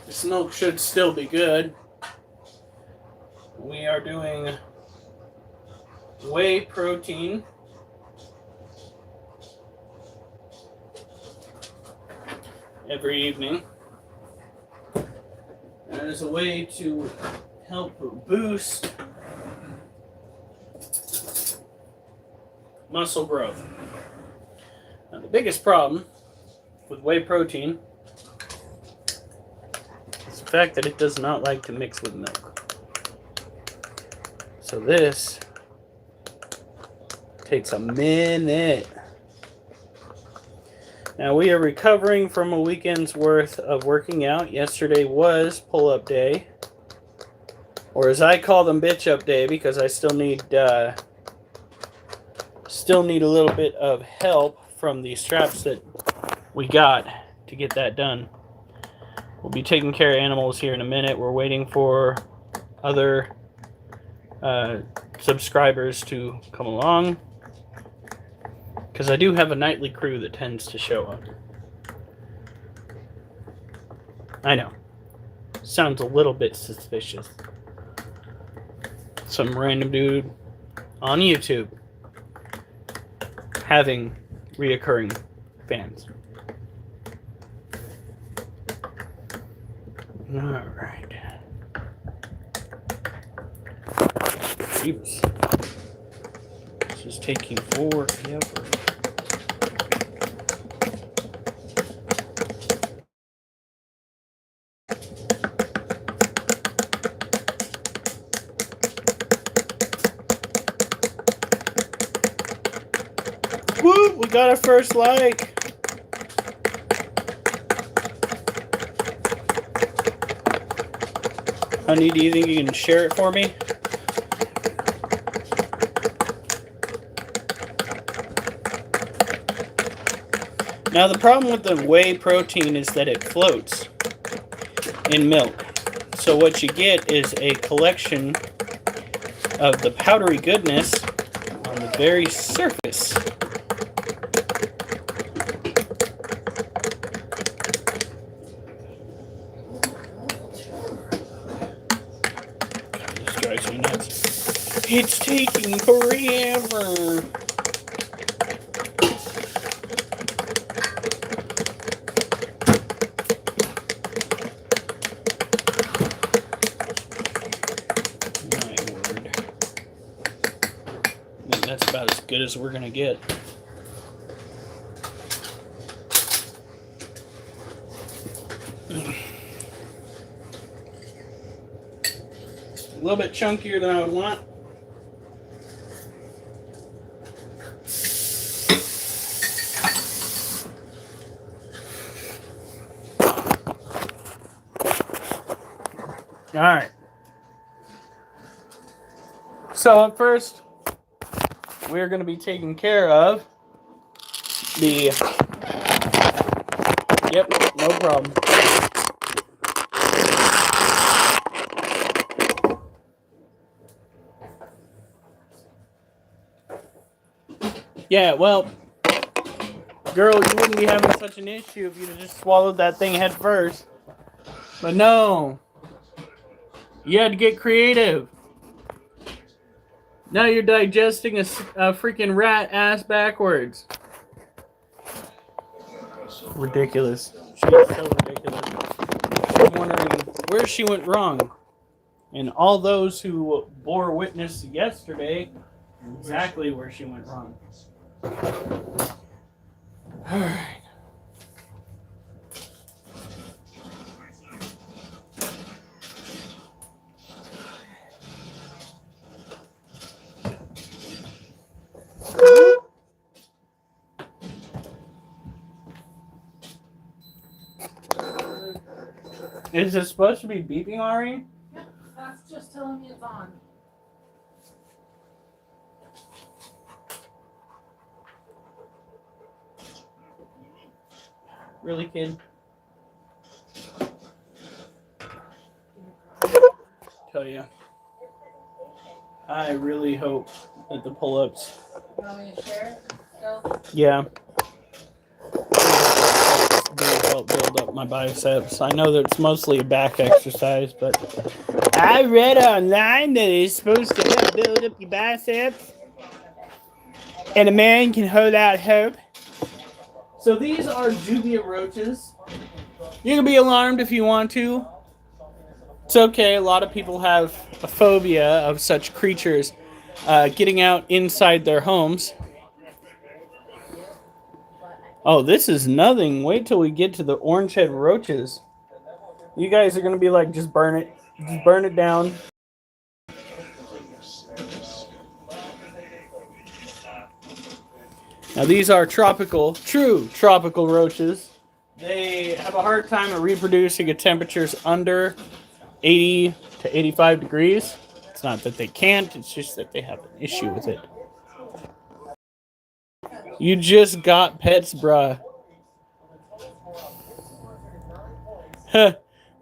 This milk should still be good. We are doing whey protein. Every evening. That is a way to help boost muscle growth. Now, the biggest problem with whey protein is the fact that it does not like to mix with milk. So this takes a minute. Now we are recovering from a weekend's worth of working out. Yesterday was pull-up day, or as I call them, bitch-up day, because I still need a little bit of help from the straps that we got to get that done. We'll be taking care of animals here in a minute. We're waiting for other subscribers to come along, because I do have a nightly crew that tends to show up. I know. Sounds a little bit suspicious. Some random dude on YouTube having reoccurring fans. Alright. Oops. This is taking forever. Woo! We got our first like. Honey, do you think you can share it for me? Now the problem with the whey protein is that it floats in milk. So what you get is a collection of the powdery goodness on the very surface. This drives me nuts. It's taking forever. That's about as good as we're going to get. A little bit chunkier than I would want. All right. So at first, we're going to be taking care of the... Yep, no problem. Yeah, well, girl, you wouldn't be having such an issue if you'd just swallowed that thing head first. But no. You had to get creative. Now you're digesting a freaking rat ass backwards. Ridiculous. She's so ridiculous. I'm wondering where she went wrong. And all those who bore witness yesterday, exactly where she went wrong. Alright. Is it supposed to be beeping, Ari? Yep, that's just telling me it's on. Really, kid? Tell you, I really hope that the pull-ups Want me to share it? Go. Yeah. Help build up my biceps. I know that it's mostly a back exercise, but I read online that it's supposed to help build up your biceps, and a man can hold out hope. So these are dubia roaches. You can be alarmed if you want to. It's okay. A lot of people have a phobia of such creatures getting out inside their homes. Oh, this is nothing. Wait till we get to the orange head roaches. You guys are going to be like, just burn it. Just burn it down. Now these are true tropical roaches. They have a hard time at reproducing at temperatures under 80 to 85 degrees. It's not that they can't, it's just that they have an issue with it. You just got pets, bruh.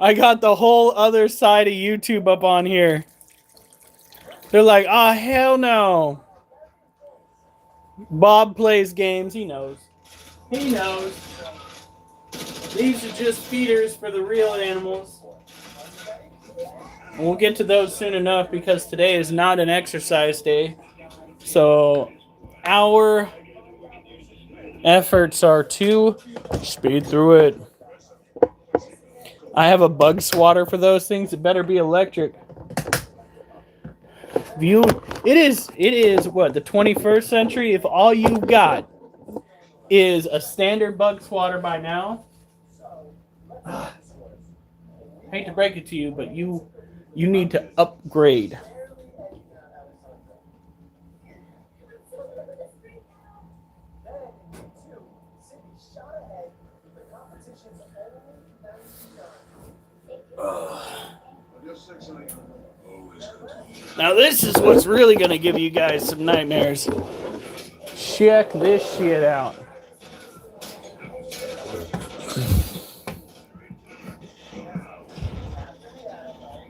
I got the whole other side of YouTube up on here. They're like, oh, hell no. Bob plays games. He knows. He knows. These are just feeders for the real animals. And we'll get to those soon enough because today is not an exercise day. So our efforts are to speed through it. I have a bug swatter for those things. It better be electric. It is what, the 21st century? If all you've got is a standard bug swatter by now, I hate to break it to you, but you need to upgrade. Now this is what's really going to give you guys some nightmares. Check this shit out.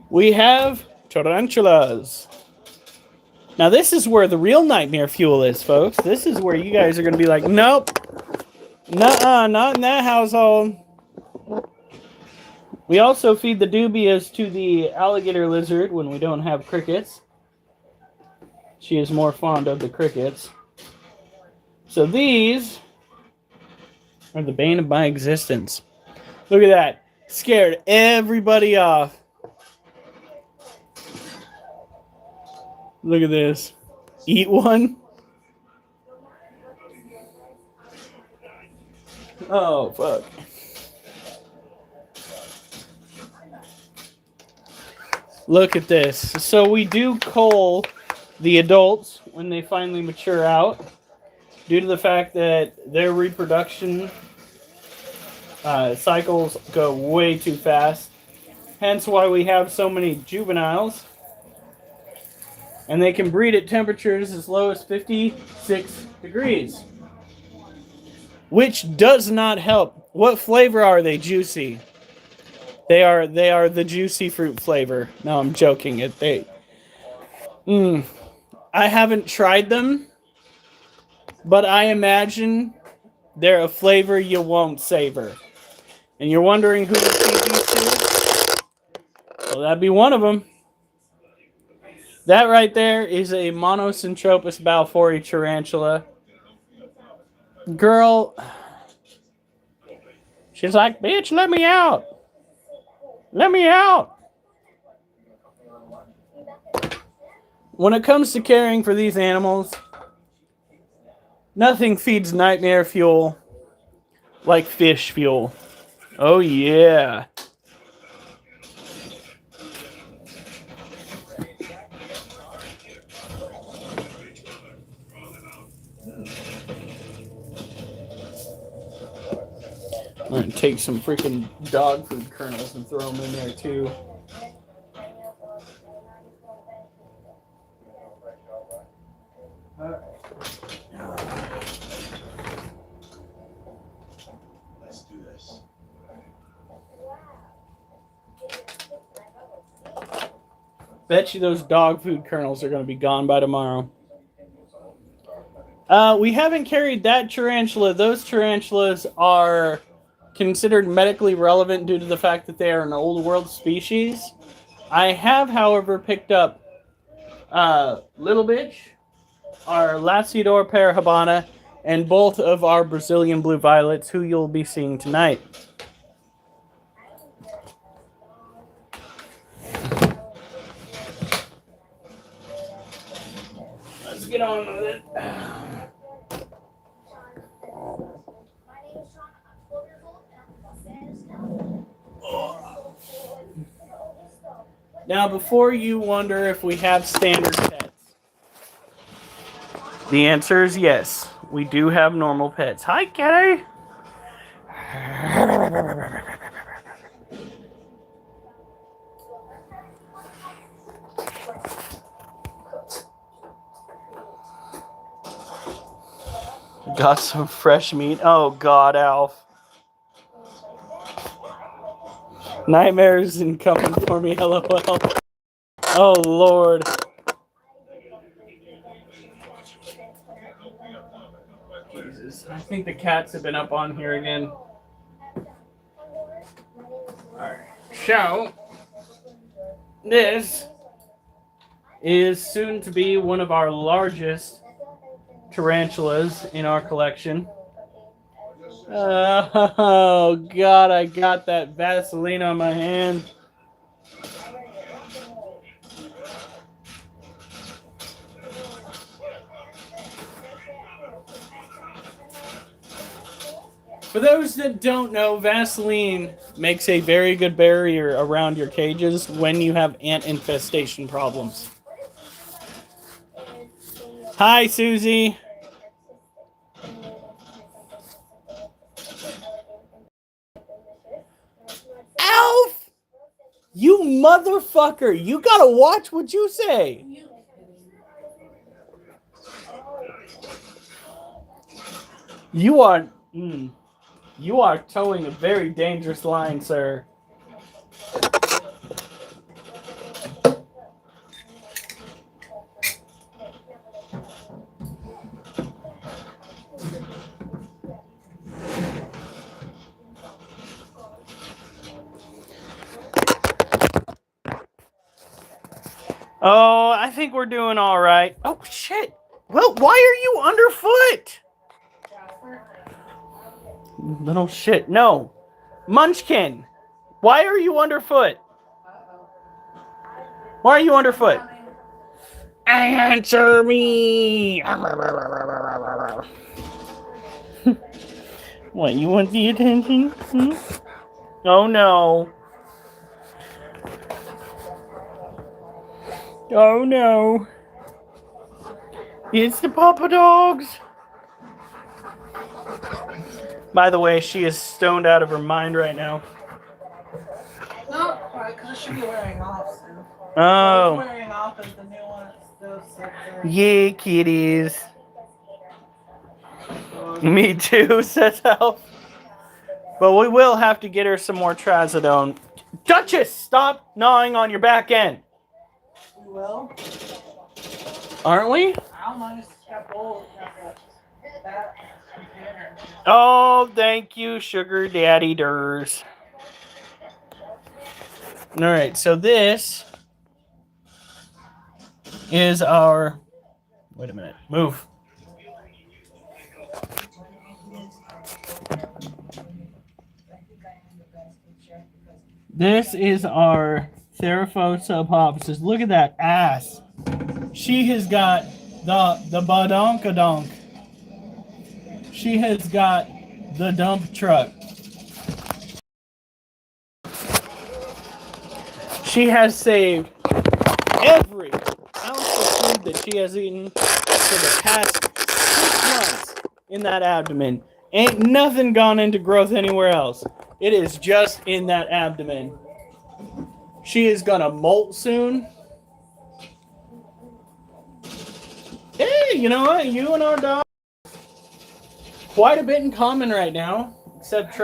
We have tarantulas. Now this is where the real nightmare fuel is, folks. This is where you guys are going to be like, nope. Nuh-uh, not in that household. We also feed the dubias to the alligator lizard when we don't have crickets. She is more fond of the crickets. So these are the bane of my existence. Look at that. Scared everybody off. Look at this. Eat one. Oh, fuck. Look at this. So we do cull the adults when they finally mature out due to the fact that their reproduction cycles go way too fast. Hence why we have so many juveniles. And they can breed at temperatures as low as 56 degrees. Which does not help. What flavor are they? Juicy. They are the juicy fruit flavor. No, I'm joking. I haven't tried them, but I imagine they're a flavor you won't savor. And you're wondering who to feed these to? Well, that'd be one of them. That right there is a Monosyntropus balfouri tarantula. Girl, she's like, bitch, let me out. Let me out. When it comes to caring for these animals, nothing feeds nightmare fuel like fish fuel. Oh, yeah. I'm going to take some freaking dog food kernels and throw them in there, too. Let's do this. Bet you those dog food kernels are going to be gone by tomorrow. We haven't carried that tarantula. Those tarantulas are considered medically relevant due to the fact that they are an old world species. I have, however, picked up Little Bitch, our Lacidor parahabana, and both of our Brazilian blue violets, who you'll be seeing tonight. Let's get on with it. Now, before you wonder if we have standard pets, the answer is yes. We do have normal pets. Hi, kitty. Got some fresh meat. Oh, God, Alf. Nightmares incoming for me, LOL. Oh, Lord. Jesus, I think the cats have been up on here again. Alright, so, this is soon to be one of our largest tarantulas in our collection. Oh, God, I got that Vaseline on my hand. For those that don't know, Vaseline makes a very good barrier around your cages when you have ant infestation problems. Hi, Susie. Alf! You motherfucker! You gotta watch what you say! You are... you are towing a very dangerous line, sir. Oh, I think we're doing all right. Oh, shit. Well, why are you underfoot? Little shit. No. Munchkin. Why are you underfoot? Why are you underfoot? Answer me. What, you want the attention? Oh, no. Oh, no. It's the Papa Dogs. By the way, she is stoned out of her mind right now. Not quite, because she'll be wearing off soon. Oh. So wearing off is the new one. Still Yeah, kitties. Me too, says Alf. But we will have to get her some more trazodone. Duchess, stop gnawing on your back end. We will. Aren't we? I don't know, just got bold. That container. Oh, thank you, Sugar Daddy Durs. All right, so this is our... Wait a minute. Move. This is our Theraphosa subhopsis. Look at that ass. She has got the badonkadonk. She has got the dump truck. She has saved every ounce of food that she has eaten for the past 6 months in that abdomen. Ain't nothing gone into growth anywhere else. It is just in that abdomen. She is gonna molt soon. Hey, you know what? You and our dog quite a bit in common right now. Except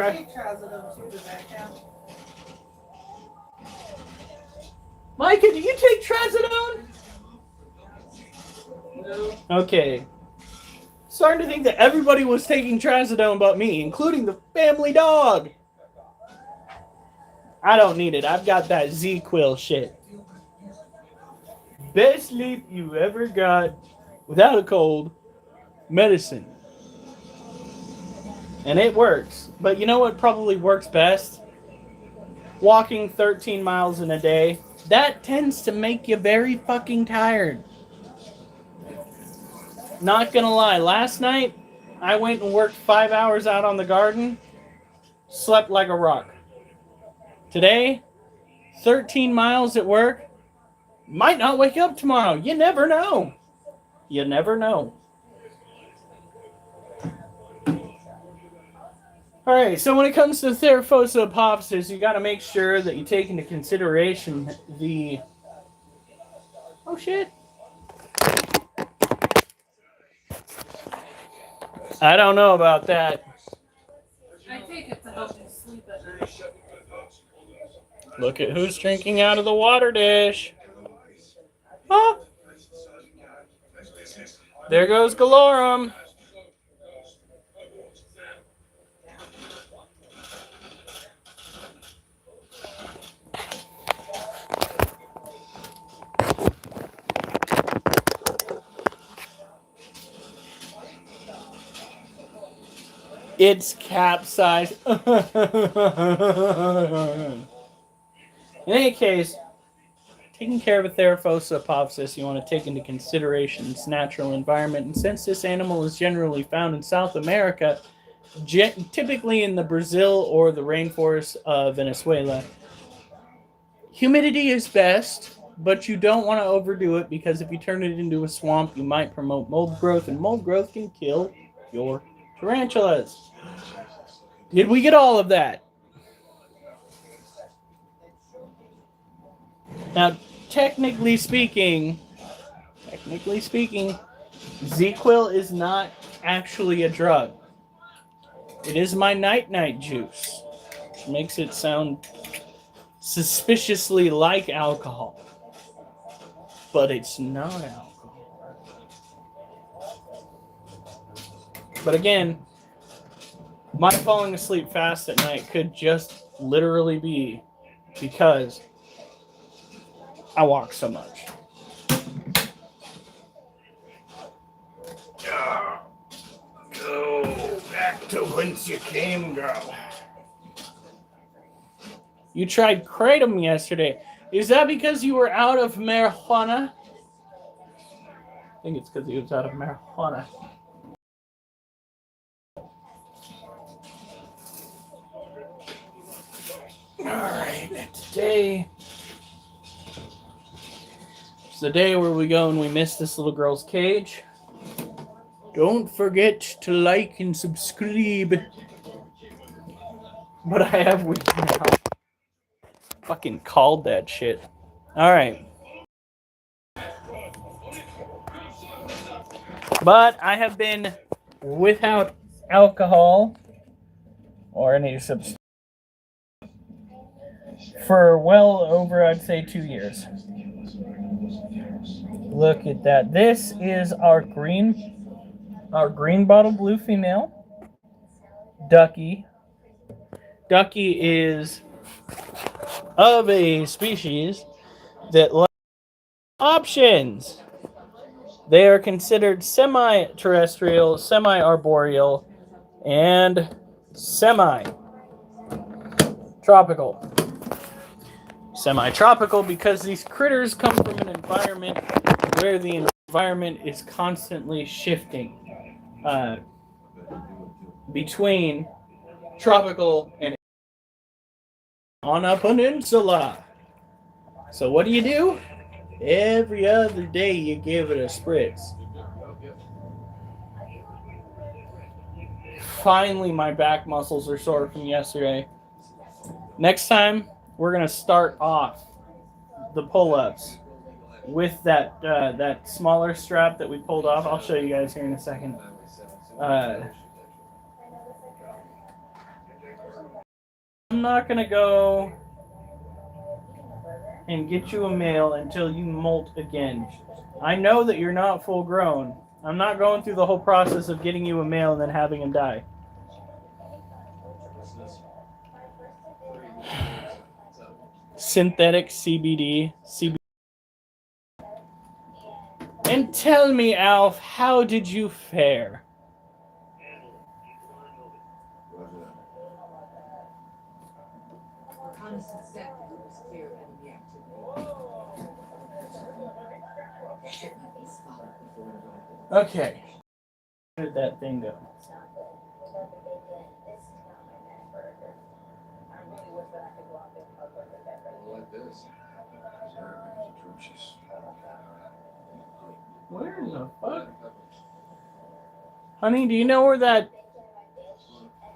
Micah, do you take trazodone? No. Okay. Starting to think that everybody was taking trazodone but me, including the family dog. I don't need it. I've got that Z-Quill shit. Best sleep you ever got without a cold. Medicine. And it works. But you know what probably works best? Walking 13 miles in a day. That tends to make you very fucking tired. Not gonna lie, last night I went and worked 5 hours out on the garden, slept like a rock. Today, 13 miles at work, might not wake up tomorrow. You never know. You never know. Alright, so when it comes to Theraphosa you gotta make sure that you take into consideration the... Oh shit. I don't know about that. I take it to help you sleep at night. Look at who's drinking out of the water dish. Oh. There goes Galorum. It's capsized. In any case, taking care of a Theraphosa, you want to take into consideration its natural environment. And since this animal is generally found in South America, typically in the Brazil or the rainforests of Venezuela, humidity is best, but you don't want to overdo it because if you turn it into a swamp, you might promote mold growth, and mold growth can kill your tarantulas. Did we get all of that? Now, technically speaking, Z-Quill is not actually a drug. It is my night-night juice, which makes it sound suspiciously like alcohol. But it's not alcohol. But again, my falling asleep fast at night could just literally be because I walk so much. Go back to whence you came, girl. You tried kratom yesterday. Is that because you were out of marijuana? I think it's because he was out of marijuana. Alright, today it's the day where we go and we miss this little girl's cage. Don't forget to like and subscribe. But I have weed now. Fucking called that shit. Alright. But I have been without alcohol or any substance for well over, I'd say, 2 years. Look at that. This is our green bottle blue female, Ducky. Ducky is of a species that likes options. They are considered semi-terrestrial, semi-arboreal, and semi-tropical. Semi-tropical because these critters come from an environment where the environment is constantly shifting between tropical and on a peninsula. So what do? Every other day you give it a spritz. Finally, my back muscles are sore from yesterday. Next time, we're going to start off the pull-ups with that smaller strap that we pulled off. I'll show you guys here in a second. I'm not going to go and get you a male until you molt again. I know that you're not full grown, I'm not going through the whole process of getting you a male and then having him die. Synthetic CBD. And tell me, Alf, how did you fare? Okay. Where did that thing go? Like this. Where in the fuck? Honey, do you know where that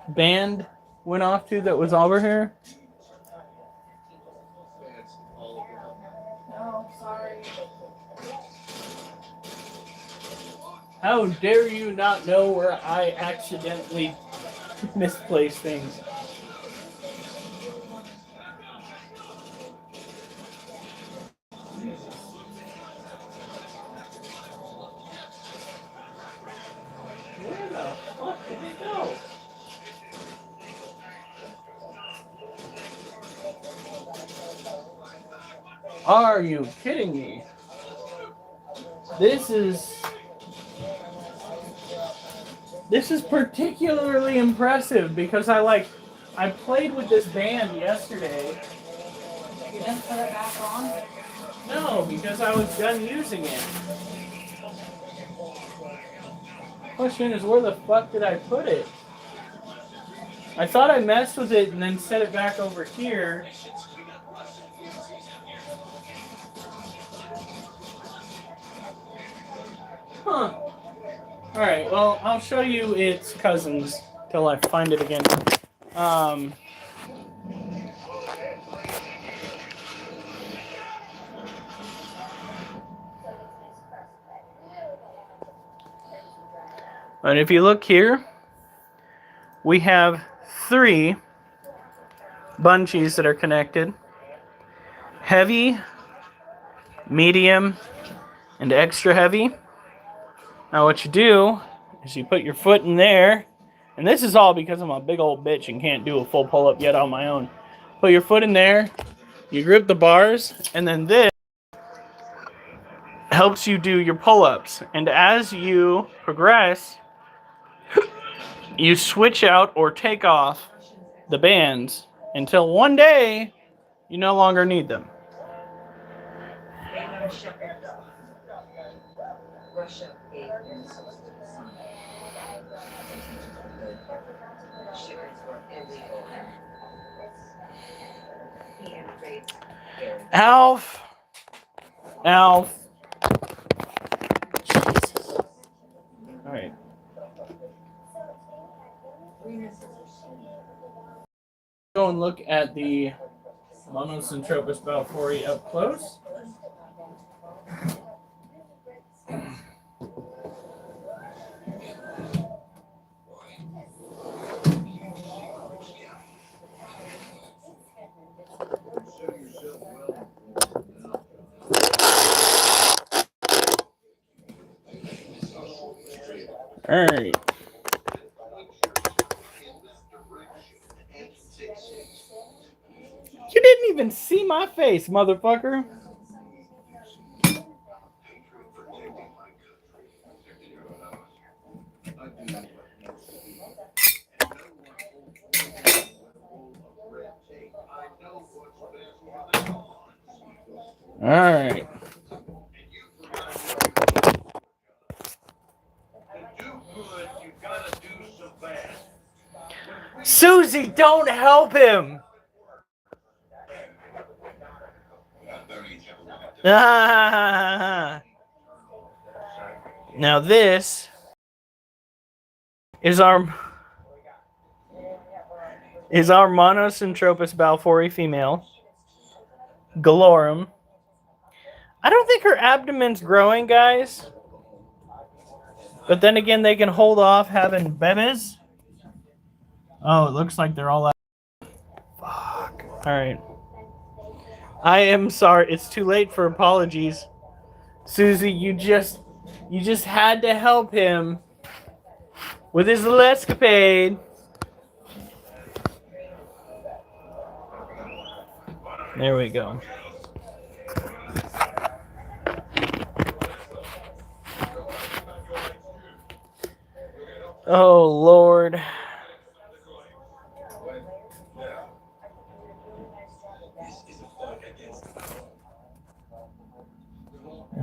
band went off to that was over here? No, sorry. How dare you not know where I accidentally misplace things? Where the fuck did it go? Are you kidding me? This is particularly impressive because I played with this band yesterday. You didn't put it back on? No, because I was done using it. Question is, where the fuck did I put it? I thought I messed with it and then set it back over here. Huh. Alright, well, I'll show you its cousins till I find it again. And if you look here, we have 3 bungees that are connected. Heavy, medium, and extra heavy. Now what you do is you put your foot in there, and this is all because I'm a big old bitch and can't do a full pull-up yet on my own. Put your foot in there, you grip the bars, and then this helps you do your pull-ups. And as you progress, you switch out or take off the bands until one day you no longer need them. Alf. Jesus. All right. Go and look at the Monosyntropus balfouri up close. All right. You didn't even see my face, motherfucker. All right. Susie, don't help him. Now this is our Monosyntropus balfouri female, Galorum. I don't think her abdomen's growing, guys. But then again, they can hold off having bebes. Oh, it looks like they're all out. Fuck. Alright. I am sorry. It's too late for apologies. Susie, you just You just had to help him with his little escapade. There we go. Oh, Lord.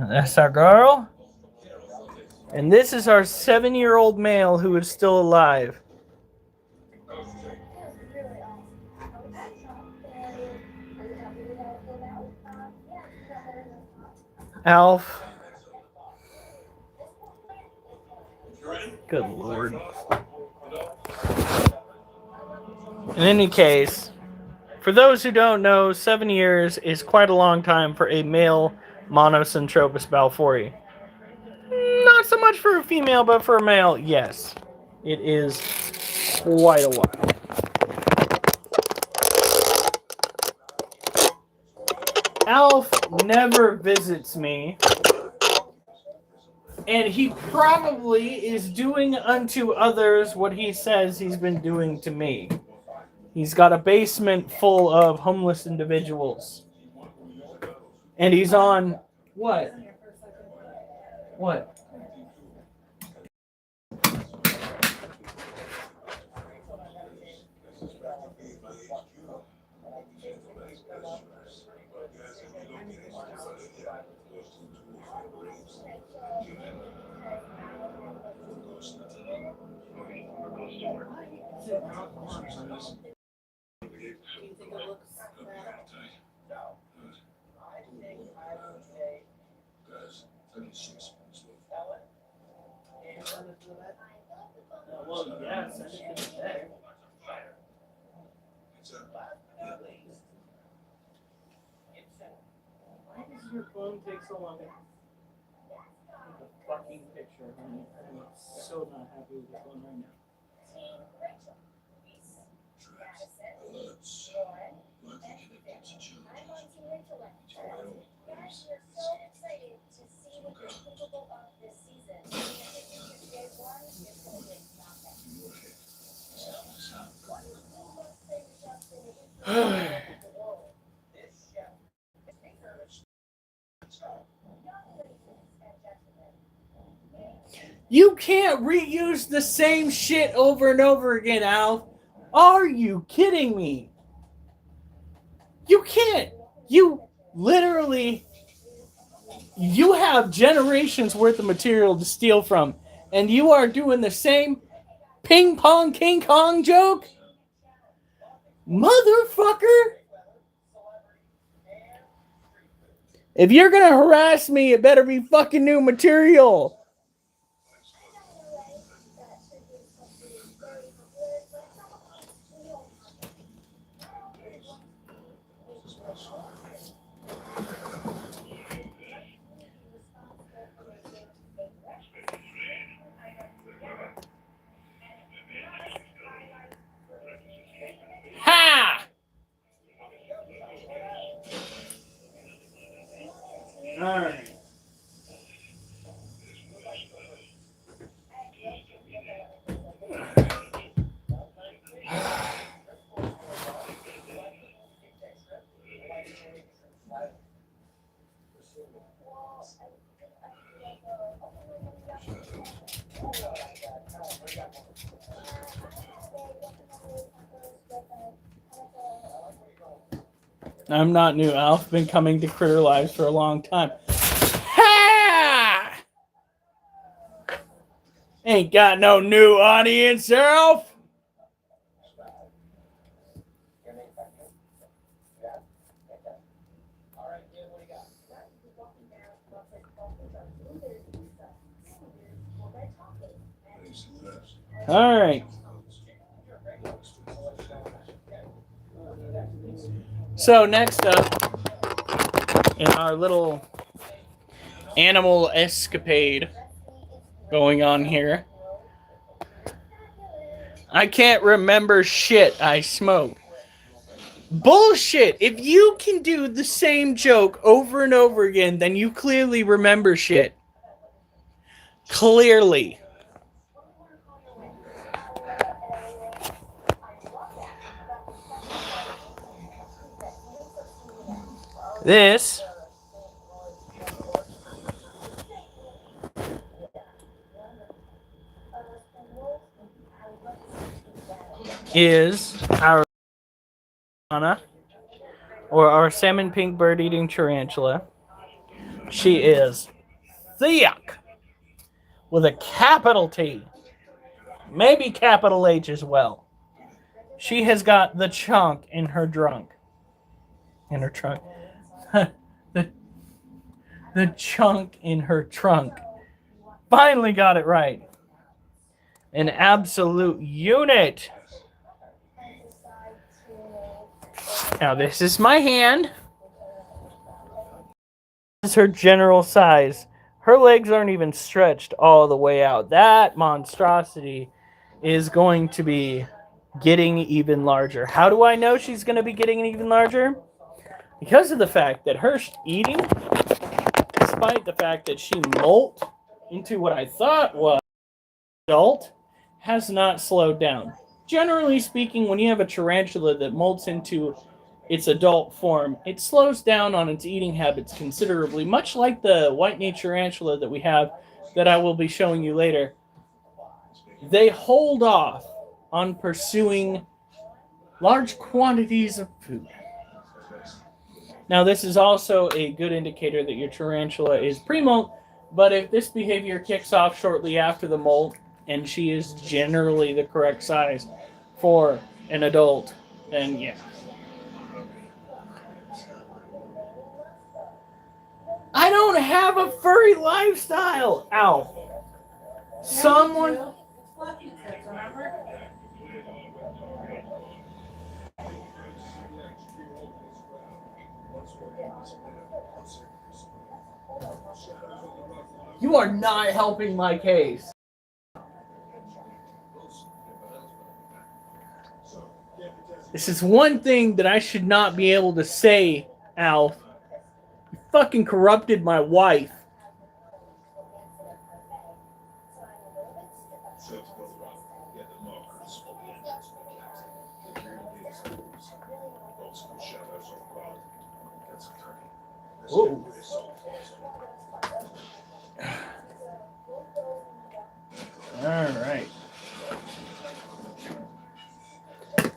That's our girl. And this is our 7-year-old male who is still alive. Alf. Good Lord. In any case, for those who don't know, 7 years is quite a long time for a male Monocentropus balfouri. Not so much for a female, but for a male, yes. It is quite a while. Alf never visits me. And he probably is doing unto others what he says he's been doing to me. He's got a basement full of homeless individuals. And he's on... What? What? Well, yes, I think it's there. Why does your phone take so long? Take a fucking picture, honey. I'm so not happy with this one right now. You can't reuse the same shit over and over again, Alf. Are you kidding me? You can't. You literally... You have generations worth of material to steal from. And you are doing the same ping pong King Kong joke? Motherfucker! If you're gonna harass me, it better be fucking new material. Ha! Alright. I'm not new, Alf. Been coming to Critter Lives for a long time. Ha! Ain't got no new audience, Alf. All right. So next up in our little animal escapade going on here, I can't remember shit I smoke. Bullshit! If you can do the same joke over and over again, then you clearly remember shit. Clearly. This is our or our salmon pink bird eating tarantula. She is thick with a capital T, maybe capital H as well. She has got the chunk in her trunk. In her trunk. the chunk in her trunk. Finally got it right. An absolute unit. Now this is my hand. This is her general size. Her legs aren't even stretched all the way out. That monstrosity is going to be getting even larger. How do I know she's going to be getting even larger? Because of the fact that her eating, despite the fact that she molt into what I thought was adult, has not slowed down. Generally speaking, when you have a tarantula that molts into its adult form, it slows down on its eating habits considerably, much like the white-knee tarantula that we have that I will be showing you later. They hold off on pursuing large quantities of food. Now, this is also a good indicator that your tarantula is pre-molt, but if this behavior kicks off shortly after the molt, and she is generally the correct size for an adult, then yeah. I don't have a furry lifestyle. Ow. Someone. You are not helping my case. This is one thing that I should not be able to say, Alf. You fucking corrupted my wife. Whoa. All right.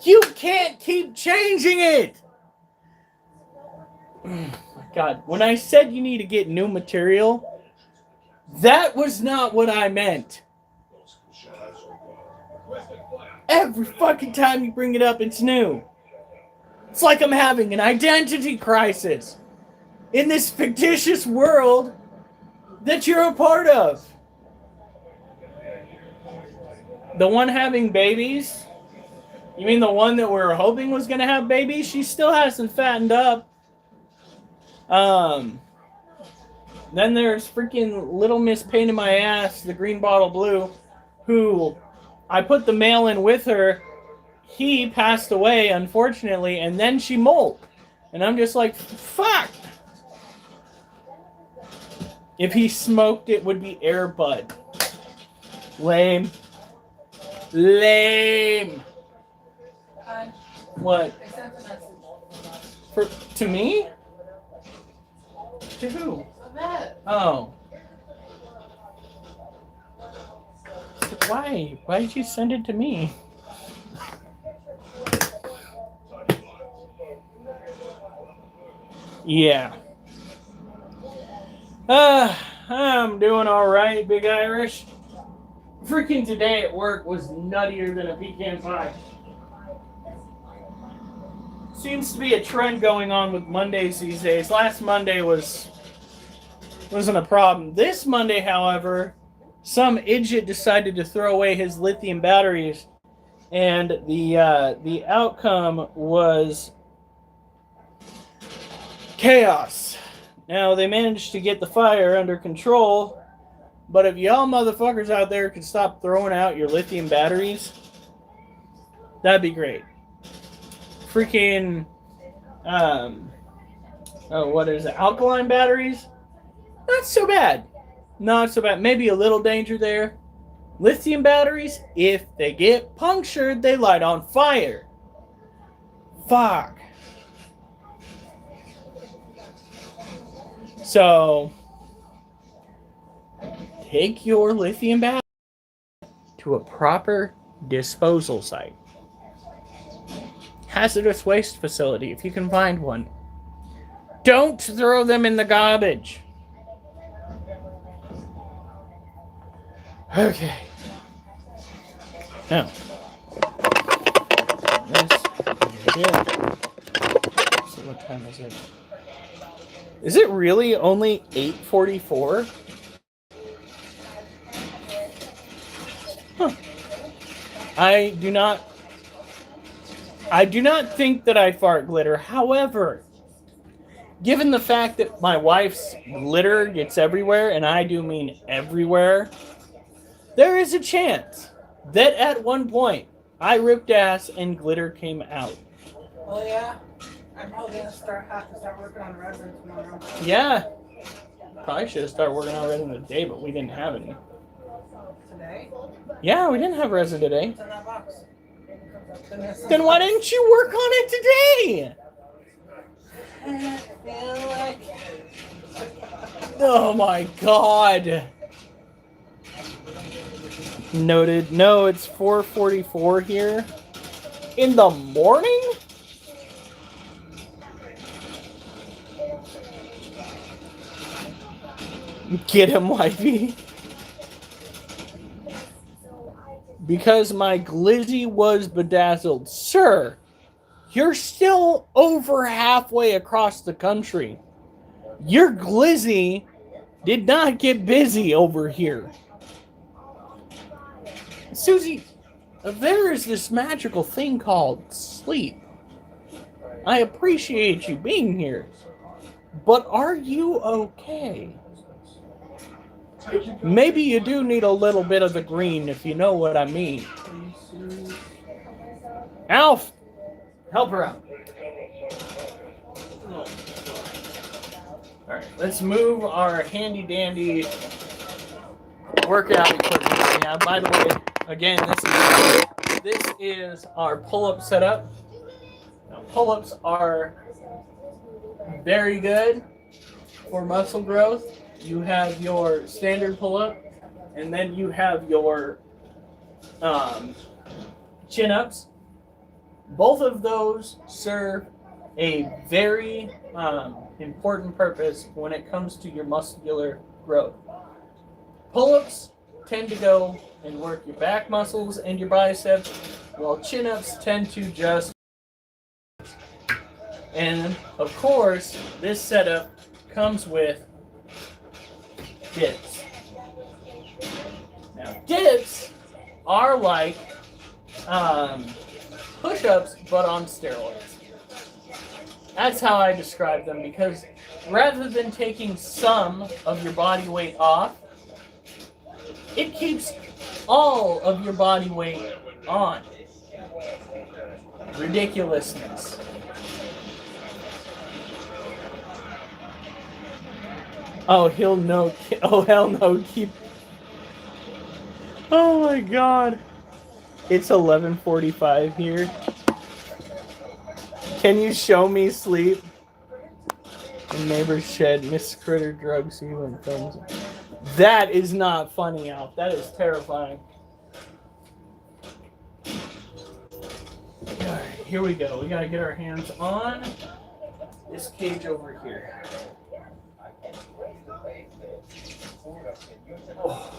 You can't keep changing it. Oh my God, when I said you need to get new material, that was not what I meant. Every fucking time you bring it up, it's new. It's like I'm having an identity crisis in this fictitious world that you're a part of. The one having babies? You mean the one that we were hoping was going to have babies? She still hasn't fattened up. Then there's freaking Little Miss Pain in My Ass, the green bottle blue, who I put the male in with her. He passed away, unfortunately, and then she molt. And I'm just like, fuck. If he smoked, it would be Air Bud. Lame. Lame. What? To me? To who? Oh. Why? Why did you send it to me? Yeah. I'm doing alright, Big Irish. Freaking today at work was nuttier than a pecan pie. Seems to be a trend going on with Mondays these days. Last Monday wasn't a problem. This Monday, however, some idiot decided to throw away his lithium batteries, and the outcome was chaos. Now, they managed to get the fire under control, but if y'all motherfuckers out there could stop throwing out your lithium batteries, that'd be great. Freaking, what is it? Alkaline batteries? Not so bad. not so bad. Maybe a little danger there. Lithium batteries, if they get punctured, they light on fire. Fuck. So, take your lithium battery to a proper disposal site. Hazardous waste facility, if you can find one. Don't throw them in the garbage. Okay. Now, this here. So what time is it? Is it really only 8:44? Huh. I do not think that I fart glitter. However, given the fact that my wife's glitter gets everywhere, and I do mean everywhere, there is a chance that at one point I ripped ass and glitter came out. Oh yeah? I'm probably gonna have to start working on resin tomorrow. Yeah. Probably should have started working on resin today, but we didn't have any. Today? Yeah, we didn't have resin today. It's in that box. Then why didn't you work on it today? I feel like... Oh my god. Noted. No, it's 4:44 here. In the morning? Get him, wifey. Because my glizzy was bedazzled. Sir, you're still over halfway across the country. Your glizzy did not get busy over here. Susie, there is this magical thing called sleep. I appreciate you being here, but are you okay? Maybe you do need a little bit of the green, if you know what I mean. Alf, help her out. Alright, let's move our handy-dandy workout equipment. Yeah, by the way, again, this is our pull-up setup. Now, pull-ups are very good for muscle growth. You have your standard pull-up, and then you have your chin-ups. Both of those serve a very important purpose when it comes to your muscular growth. Pull-ups tend to go and work your back muscles and your biceps, while chin-ups tend to just... And, of course, this setup comes with dips. Now, dips are like push-ups, but on steroids. That's how I describe them, because rather than taking some of your body weight off, it keeps all of your body weight on. Ridiculousness. Oh, he'll no. Oh, hell no. Keep. Oh my god. It's 11:45 here. Can you show me sleep? The neighbor's shed. Miss Critter drugs you and films. That is not funny, Alf. That is terrifying. Alright, here we go. We gotta get our hands on this cage over here. Oh.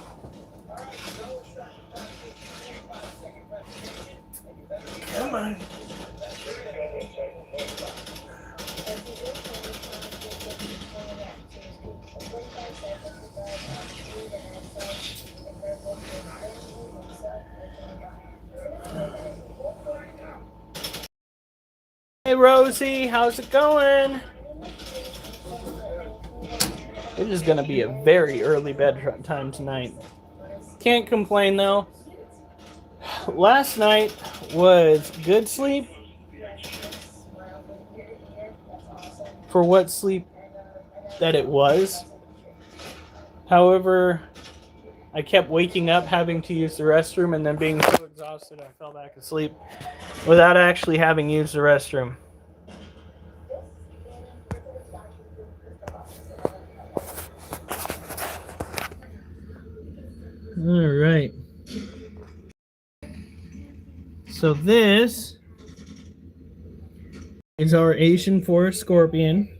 Come on. Hey Rosie, how's it going? It is going to be a very early bedtime tonight. Can't complain though. Last night was good sleep. For what sleep that it was. However, I kept waking up having to use the restroom and then being so exhausted I fell back asleep without actually having used the restroom. All right. So this is our Asian forest scorpion.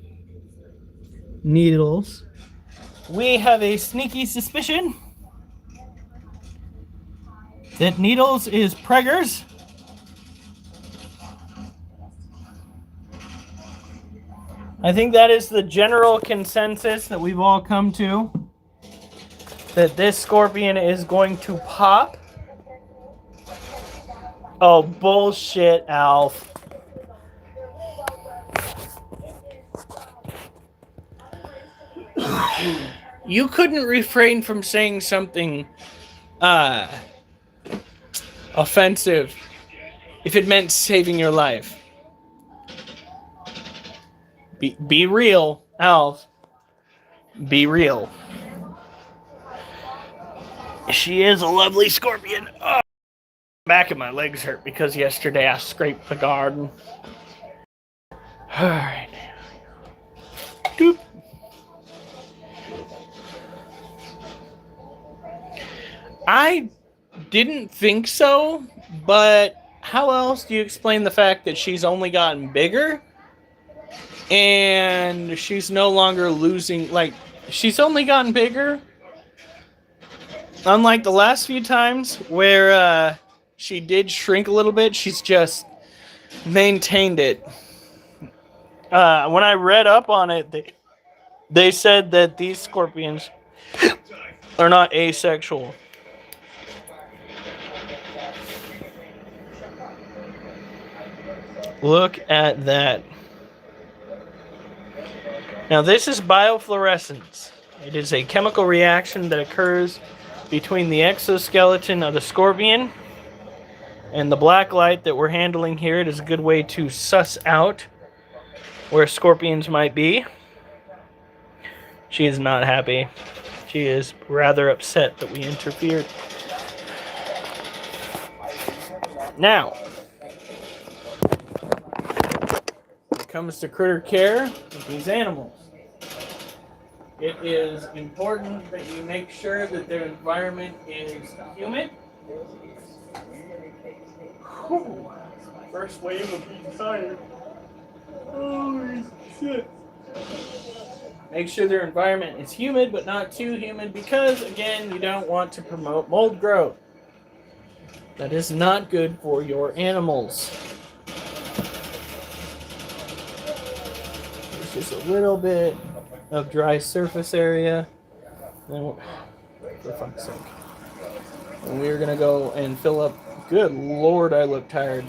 Needles. We have a sneaky suspicion that Needles is preggers. I think that is the general consensus that we've all come to. That this scorpion is going to pop. Oh, bullshit, Alf. You couldn't refrain from saying something offensive if it meant saving your life. Be real, Alf. Be real. She is a lovely scorpion. Oh, back of my legs hurt because yesterday I scraped the garden. Alright. Doop. I didn't think so, but how else do you explain the fact that she's only gotten bigger? And she's no longer losing, like, she's only gotten bigger. Unlike the last few times where she did shrink a little bit, she's just maintained it. When I read up on it, they said that these scorpions are not asexual. Look at that. Now this is biofluorescence. It is a chemical reaction that occurs between the exoskeleton of the scorpion and the black light that we're handling here. It is a good way to suss out where scorpions might be. She is not happy. She is rather upset that we interfered. Now, when it comes to critter care with these animals, it is important that you make sure that their environment is humid. Whew. First wave of being tired. Holy shit. Make sure their environment is humid, but not too humid, because, again, you don't want to promote mold growth. That is not good for your animals. There's just a little bit of dry surface area. And for fuck's sake. And we're going to go and fill up. Good Lord, I look tired.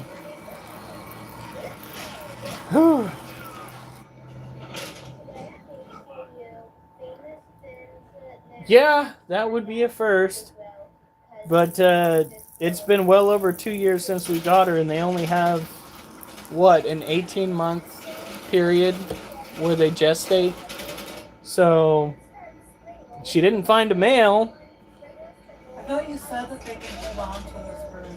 Yeah, that would be a first. But it's been well over 2 years since we got her, and they only have, what, an 18-month period where they gestate. So, she didn't find a male. I thought you said that they can hold on to this bird.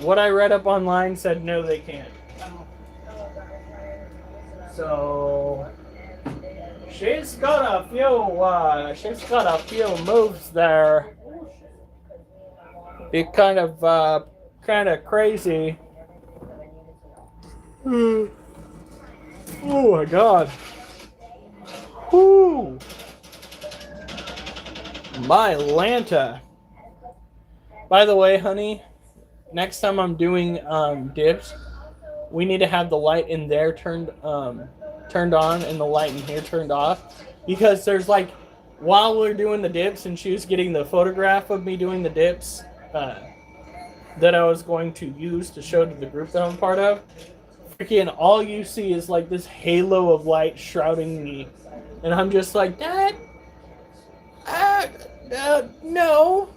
What I read up online said no, they can't. So, she's got a few moves there. Be kind of crazy. Oh my God. Whoo! My Lanta. By the way, honey, next time I'm doing dips, we need to have the light in there turned on and the light in here turned off, because there's like, while we're doing the dips and she was getting the photograph of me doing the dips that I was going to use to show to the group that I'm part of, freaking all you see is like this halo of light shrouding me, and I'm just like, Dad, no,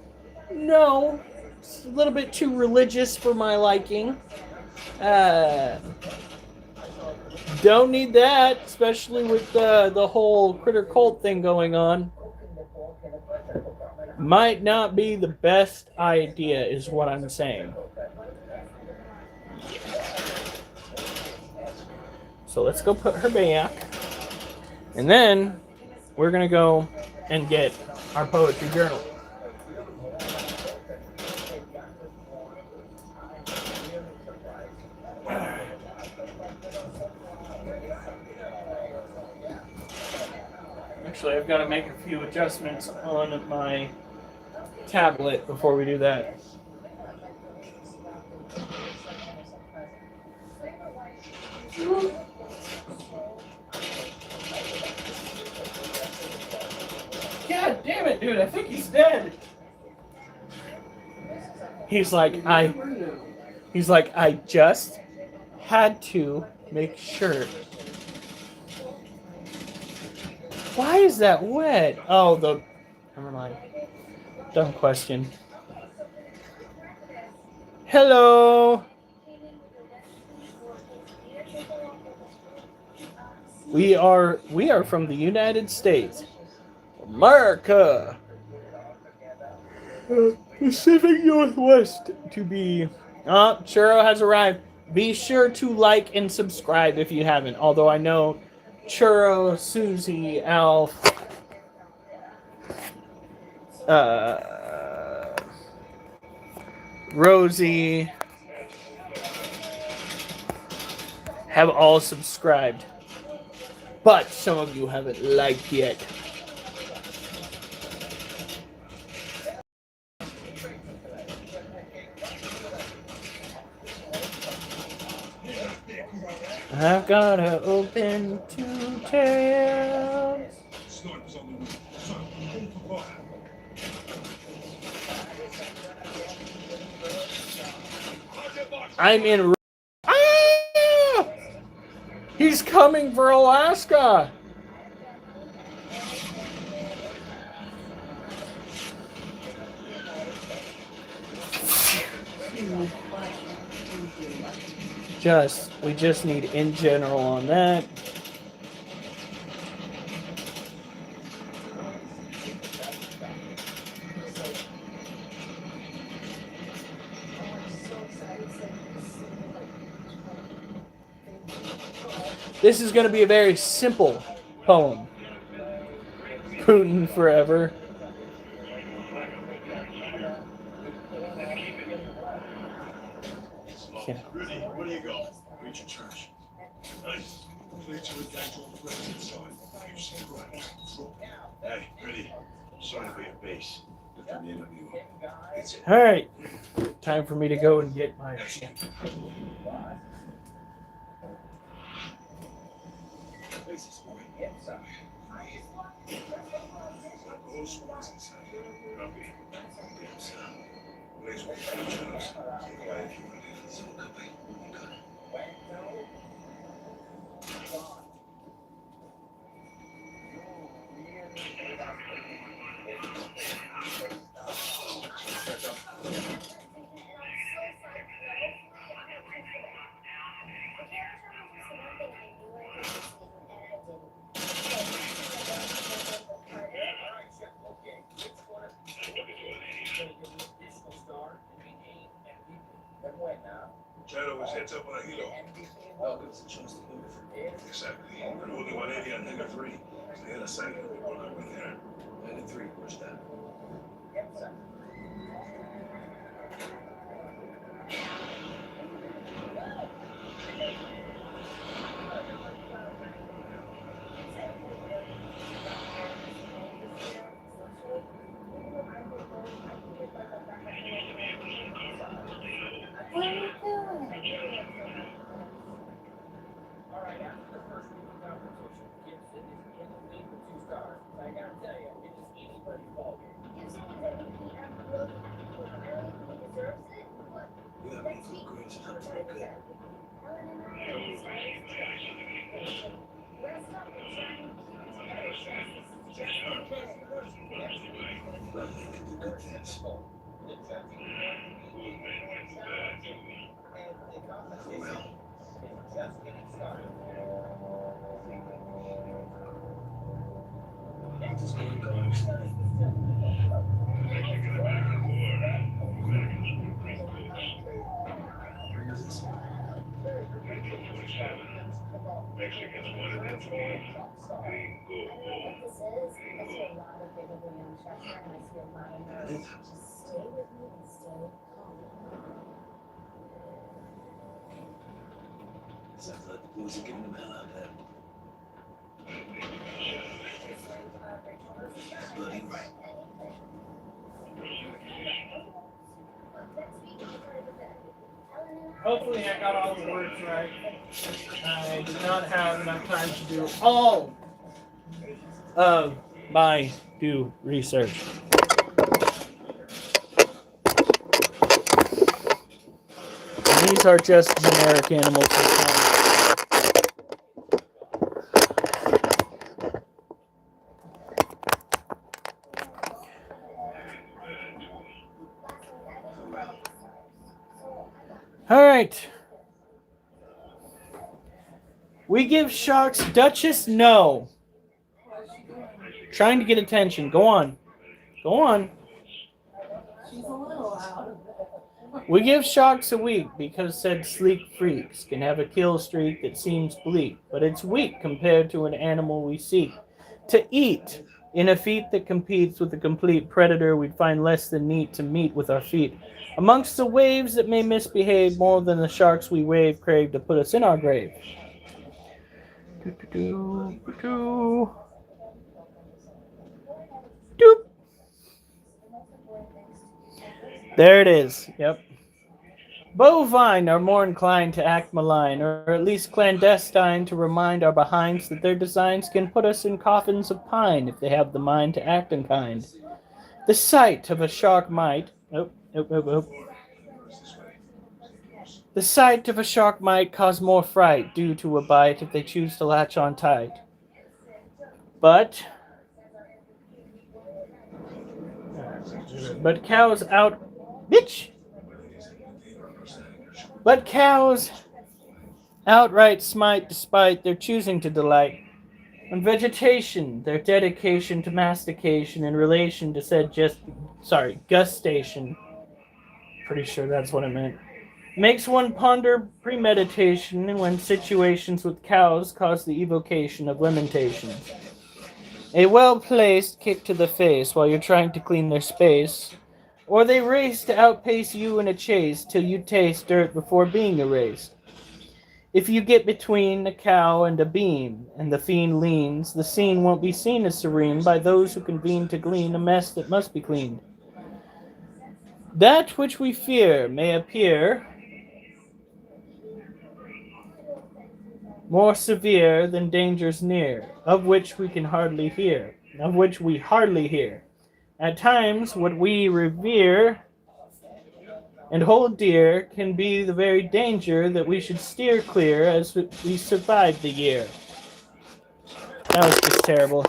it's a little bit too religious for my liking. Don't need that, especially with the whole critter cult thing going on. might not be the best idea, is what I'm saying. So let's go put her back. And then we're going to go and get our poetry journal. Actually, I've got to make a few adjustments on my tablet before we do that. God damn it, dude, I think he's dead. He's like, I just had to make sure. Why is that wet? Oh, never mind. Dumb question. Hello. We are from the United States. America. Pacific Northwest to be. Churro has arrived. Be sure to like and subscribe if you haven't. Although I know Churro, Susie, Alf, Rosie have all subscribed. But some of you haven't liked yet. I've gotta open 2 tabs. I'm in. Ah! He's coming for Alaska. We just need in general on that. This is going to be a very simple poem. Putin forever. Yeah. Rudy, where do you go? Reach your church. Nice. Please to the actual president side. You subscribe. Hey, Rudy. Sorry to be a base. Good to meet you. All right. Time for me to go and get my. Charo was heads up on a hilo. Well, give us a chance to move. Exactly. We're moving 180 on Nigga 3. Stay in a second. We're going over there. Nigga 3, where's that? Mexicans wanted that for me. Gringo. Sounds like the boys are giving him hell out there. Bloody right. Hopefully I got all the words right. I did not have enough time to do all of my due research. These are just generic animal personalities. All right. We give sharks Duchess no. Trying to get attention. Go on. Go on. She's a little loud. We give sharks a week because said sleek freaks can have a kill streak that seems bleak, but it's weak compared to an animal we seek to eat. In a feat that competes with a complete predator, we'd find less than neat to meet with our feet. Amongst the waves that may misbehave more than the sharks we wave crave to put us in our grave. Doop. There it is. Yep. Bovine are more inclined to act malign, or at least clandestine, to remind our behinds that their designs can put us in coffins of pine if they have the mind to act in kind. The sight of a shark might... The sight of a shark might cause more fright due to a bite if they choose to latch on tight. But cows out... Bitch! But cows outright smite despite their choosing to delight on vegetation, their dedication to mastication in relation to said gustation. Pretty sure that's what it meant. Makes one ponder premeditation and when situations with cows cause the evocation of lamentations. A well-placed kick to the face while you're trying to clean their space. Or they race to outpace you in a chase till you taste dirt before being erased. If you get between a cow and a beam, and the fiend leans, the scene won't be seen as serene by those who convene to glean a mess that must be cleaned. That which we fear may appear more severe than dangers near, of which we hardly hear. At times, what we revere and hold dear can be the very danger that we should steer clear as we survive the year. That was just terrible.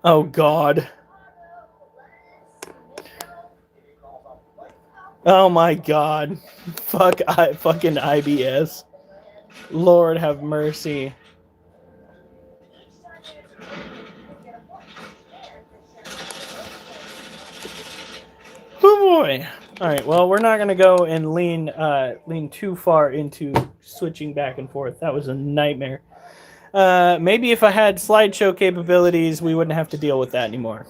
Oh, God. Oh my God. Fucking IBS. Lord have mercy. Oh boy. Alright, well, we're not gonna go and lean too far into switching back and forth. That was a nightmare. Maybe if I had slideshow capabilities, we wouldn't have to deal with that anymore.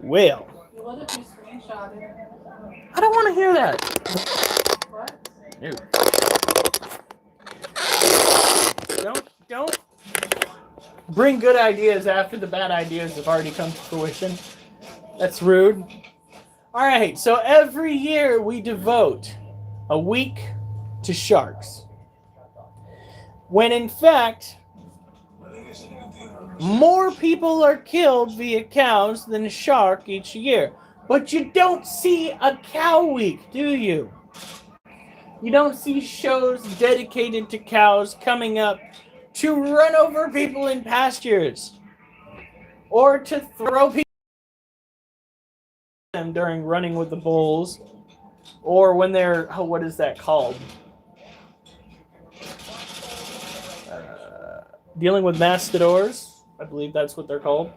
Well. What if you screenshot it? I don't want to hear that. What? No. Don't bring good ideas after the bad ideas have already come to fruition. That's rude. All right, so every year we devote a week to sharks. When in fact, more people are killed via cows than shark each year. But you don't see a cow week, do you? You don't see shows dedicated to cows coming up to run over people in pastures. Or to throw people them during running with the bulls. Or when they're, what is that called? Dealing with mastadors. I believe that's what they're called.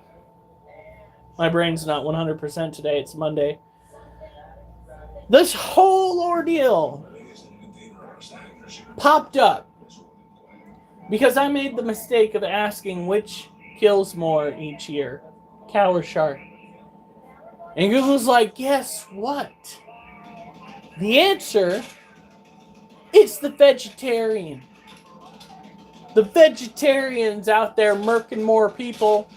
My brain's not 100% today. It's Monday. This whole ordeal popped up because I made the mistake of asking which kills more each year, cow or shark. And Google's like, guess what? The answer, it's the vegetarian. The vegetarians out there murking more people,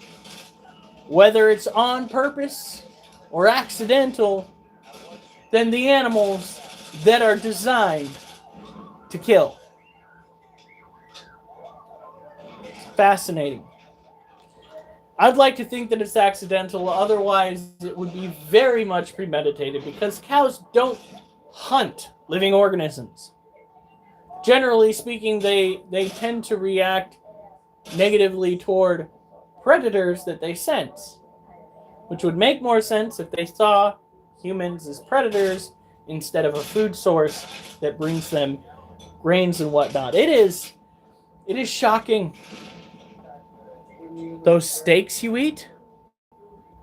whether it's on purpose or accidental, than the animals that are designed to kill. It's fascinating. I'd like to think that it's accidental, otherwise it would be very much premeditated, because cows don't hunt living organisms. Generally speaking, they tend to react negatively toward predators that they sense, which would make more sense if they saw humans as predators instead of a food source that brings them grains and whatnot. It is shocking. Those steaks you eat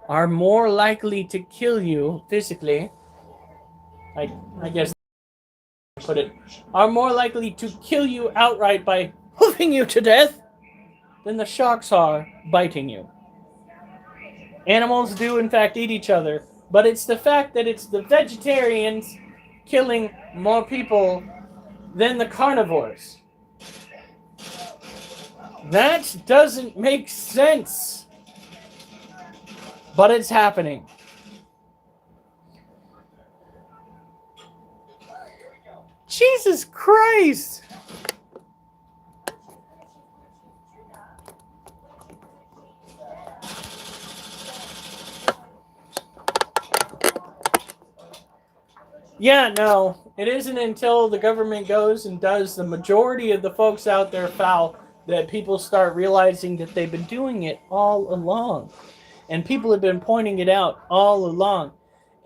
are more likely to kill you physically. I guess put it, are more likely to kill you outright by hoofing you to death than the sharks are biting you. Animals do in fact eat each other, but it's the fact that it's the vegetarians killing more people than the carnivores. That doesn't make sense. But it's happening. Jesus Christ! Yeah, no, it isn't until the government goes and does the majority of the folks out there foul that people start realizing that they've been doing it all along. And people have been pointing it out all along.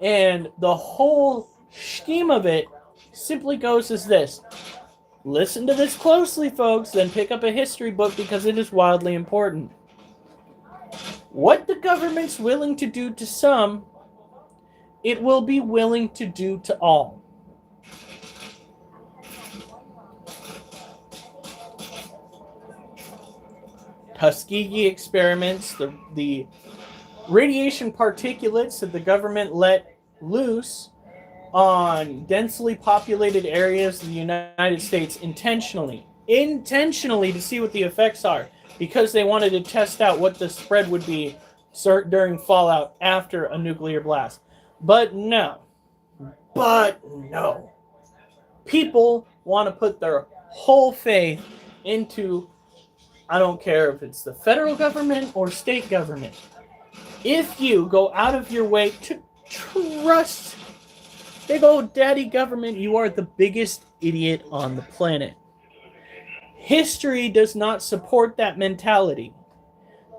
And the whole scheme of it simply goes as this. Listen to this closely, folks, then pick up a history book because it is wildly important. What the government's willing to do to some, it will be willing to do to all. Tuskegee experiments, the radiation particulates that the government let loose on densely populated areas of the United States intentionally to see what the effects are, because they wanted to test out what the spread would be during fallout after a nuclear blast. But no. People want to put their whole faith into, I don't care if it's the federal government or state government. If you go out of your way to trust big old daddy government, you are the biggest idiot on the planet. History does not support that mentality.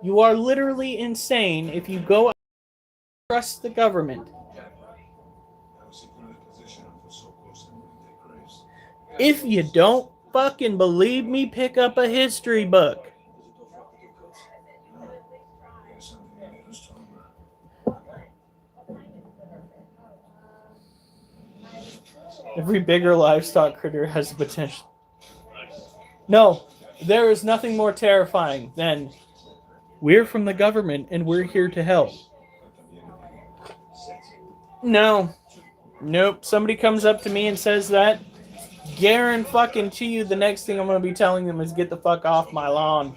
You are literally insane if you go out and trust the government. If you don't fucking believe me, pick up a history book. Every bigger livestock critter has the potential. No, there is nothing more terrifying than we're from the government and we're here to help. No. Nope. Somebody comes up to me and says that, guarantee you the next thing I'm going to be telling them is get the fuck off my lawn.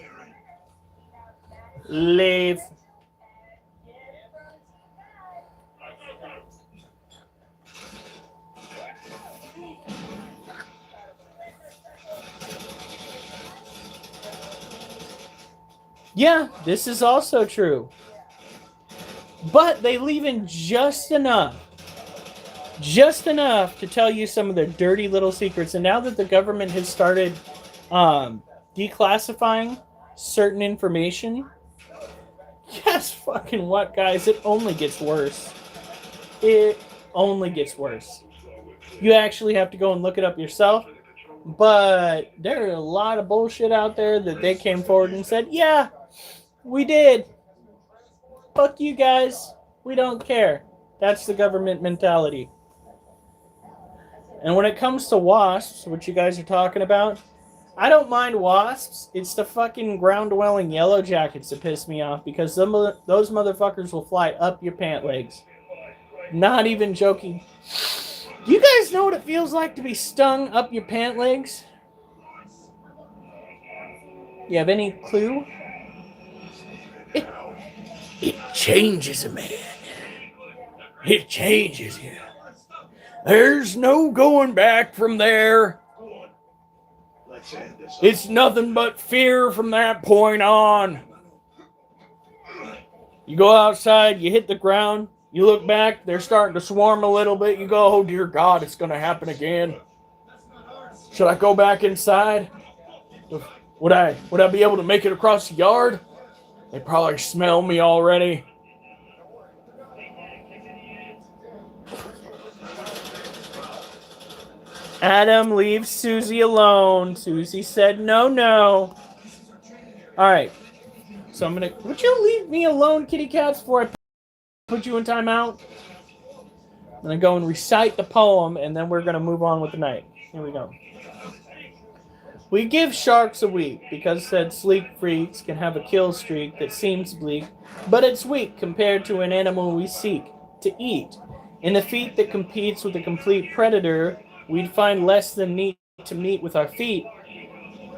Leave. Yeah, this is also true. But they leave in just enough to tell you some of their dirty little secrets. And now that the government has started declassifying certain information, guess fucking what, guys? It only gets worse. It only gets worse. You actually have to go and look it up yourself. But there are a lot of bullshit out there that they came forward and said, yeah, We did. Fuck you guys. We don't care. That's the government mentality. And when it comes to wasps, which you guys are talking about, I don't mind wasps. It's the fucking ground-dwelling yellow jackets that piss me off because those motherfuckers will fly up your pant legs. Not even joking. Do you guys know what it feels like to be stung up your pant legs? You have any clue? It changes a man. It changes you. There's no going back from there. Let's end this. It's nothing but fear from that point on. You go outside, you hit the ground, you look back, they're starting to swarm a little bit. You go, oh dear God, it's going to happen again. Should I go back inside? Would I be able to make it across the yard? They probably smell me already. Adam leaves Susie alone. Susie said no. Alright. So I'm gonna... Would you leave me alone, kitty cats, before I put you in timeout? I'm gonna go and recite the poem, and then we're gonna move on with the night. Here we go. We give sharks a week, because said sleek freaks can have a kill streak that seems bleak, but it's weak compared to an animal we seek to eat. In a feat that competes with a complete predator, we'd find less than neat to meet with our feet.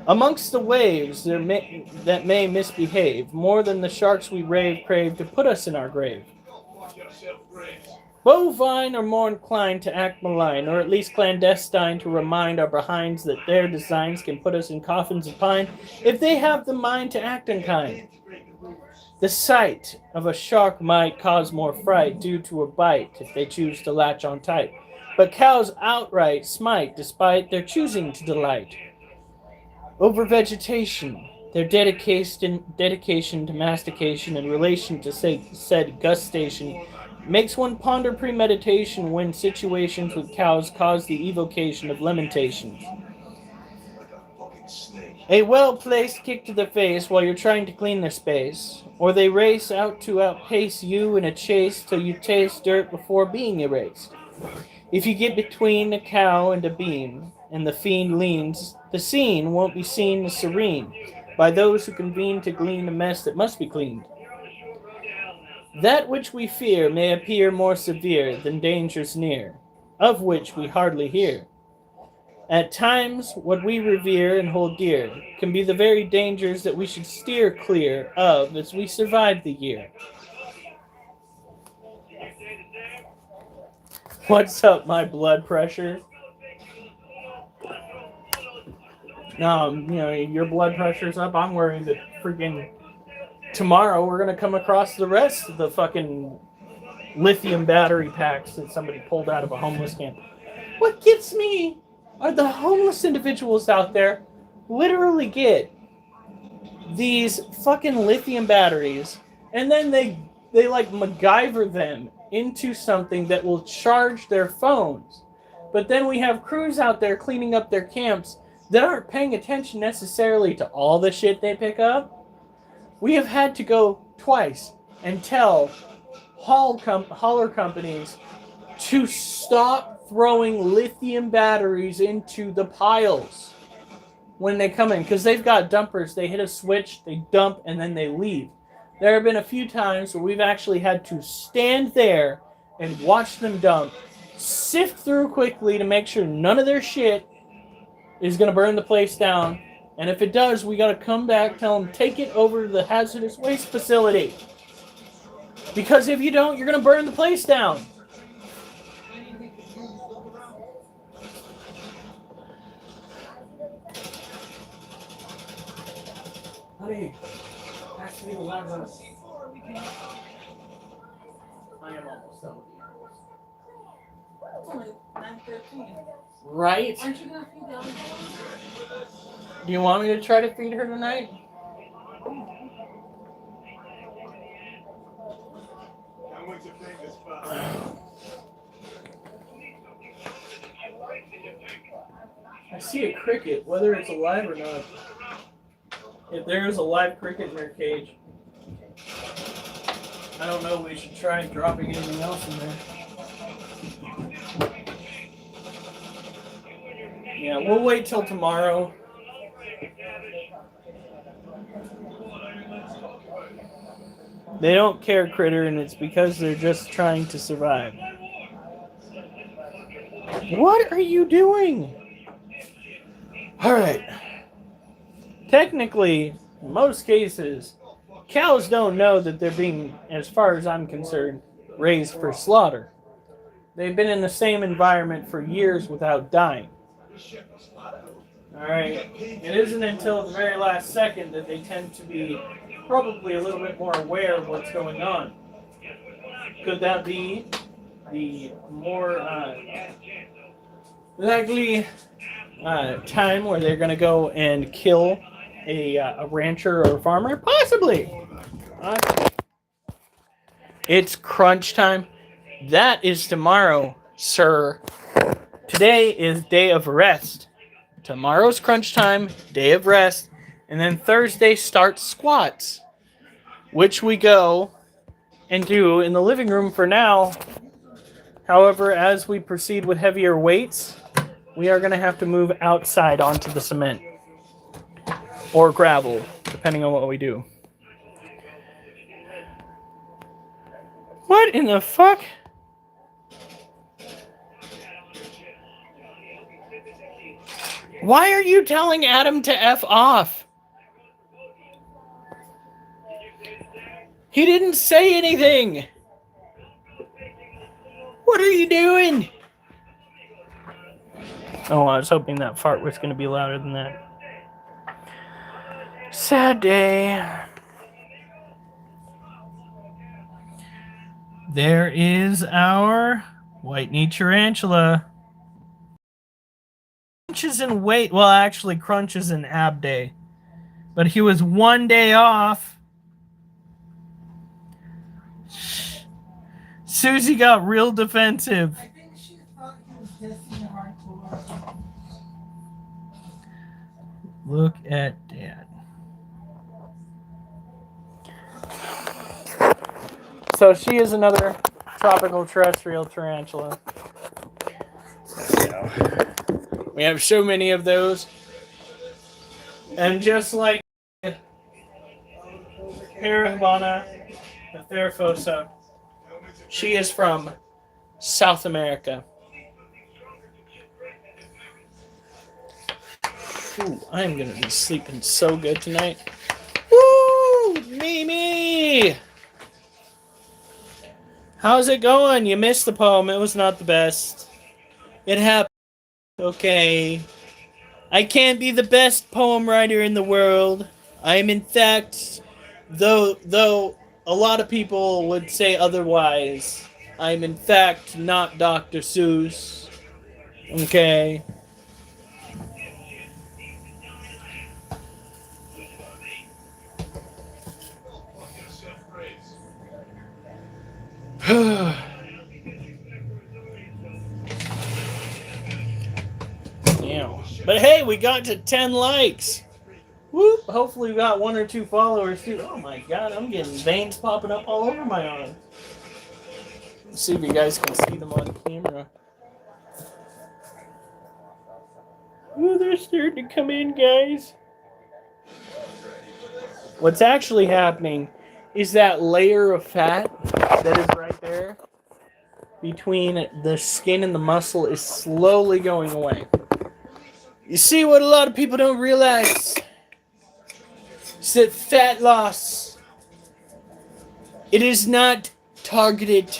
Amongst the waves that may misbehave, more than the sharks we crave to put us in our grave. Bovine are more inclined to act malign, or at least clandestine to remind our behinds that their designs can put us in coffins of pine if they have the mind to act unkind. The sight of a shark might cause more fright due to a bite if they choose to latch on tight, but cows outright smite despite their choosing to delight. Over vegetation, their dedication to mastication in relation to said gustation makes one ponder premeditation when situations with cows cause the evocation of lamentations. A well-placed kick to the face while you're trying to clean their space, or they race out to outpace you in a chase till you taste dirt before being erased. If you get between a cow and a beam, and the fiend leans, the scene won't be seen as serene by those who convene to glean the mess that must be cleaned. That which we fear may appear more severe than dangers near, of which we hardly hear. At times, what we revere and hold dear can be the very dangers that we should steer clear of as we survive the year. What's up, my blood pressure? Your blood pressure's up. I'm worried that freaking tomorrow we're gonna come across the rest of the fucking lithium battery packs that somebody pulled out of a homeless camp. What gets me are the homeless individuals out there literally get these fucking lithium batteries and then they like MacGyver them into something that will charge their phones. But then we have crews out there cleaning up their camps that aren't paying attention necessarily to all the shit they pick up. We have had to go twice and tell hauler companies to stop throwing lithium batteries into the piles when they come in, because they've got dumpers. They hit a switch, they dump, and then they leave. There have been a few times where we've actually had to stand there and watch them dump, sift through quickly to make sure none of their shit is going to burn the place down. And if it does, we got to come back, tell them, take it over to the hazardous waste facility. Because if you don't, you're going to burn the place down. Honey, pass me the lava. I am almost done with you. It's only 9:13. Right? Aren't you gonna feed the other one? Do you want me to try to feed her tonight? I'm going to take this back. I see a cricket, whether it's alive or not. If there is a live cricket in her cage. I don't know, we should try dropping anything else in there. Yeah, we'll wait till tomorrow. They don't care, Critter, and it's because they're just trying to survive. What are you doing? Alright. Technically, in most cases, cows don't know that they're being, as far as I'm concerned, raised for slaughter. They've been in the same environment for years without dying. Alright, it isn't until the very last second that they tend to be probably a little bit more aware of what's going on. Could that be the more likely time where they're going to go and kill a rancher or a farmer? Possibly. It's crunch time. That is tomorrow, sir. Today is day of rest. Tomorrow's crunch time, day of rest, and then Thursday starts squats, which we go and do in the living room for now. However, as we proceed with heavier weights, we are going to have to move outside onto the cement or gravel, depending on what we do. What in the fuck? Why are you telling Adam to F off? He didn't say anything. What are you doing? Oh, I was hoping that fart was going to be louder than that. Sad day. There is our white-knee tarantula. Crunch is in weight. Well, actually, Crunch is in ab day. But he was one day off. Susie got real defensive. I think she thought he was dissing hardcore. Look at Dad. So she is another tropical terrestrial tarantula. We have so many of those. And just like Parabana, the Therafosa, she is from South America. Ooh, I'm going to be sleeping so good tonight. Woo! Mimi! How's it going? You missed the poem. It was not the best. It happened. Okay. I can't be the best poem writer in the world. I am, in fact, though a lot of people would say otherwise, I'm in fact not Dr. Seuss. Okay. Yeah. But hey, we got to 10 likes. Whoop. Hopefully we got 1 or 2 followers too. Oh my god, I'm getting veins popping up all over my arm. Let's see if you guys can see them on camera. Ooh, they're starting to come in, guys. What's actually happening is that layer of fat that is right there between the skin and the muscle is slowly going away. You see what a lot of people don't realize is that fat loss, it is not targeted,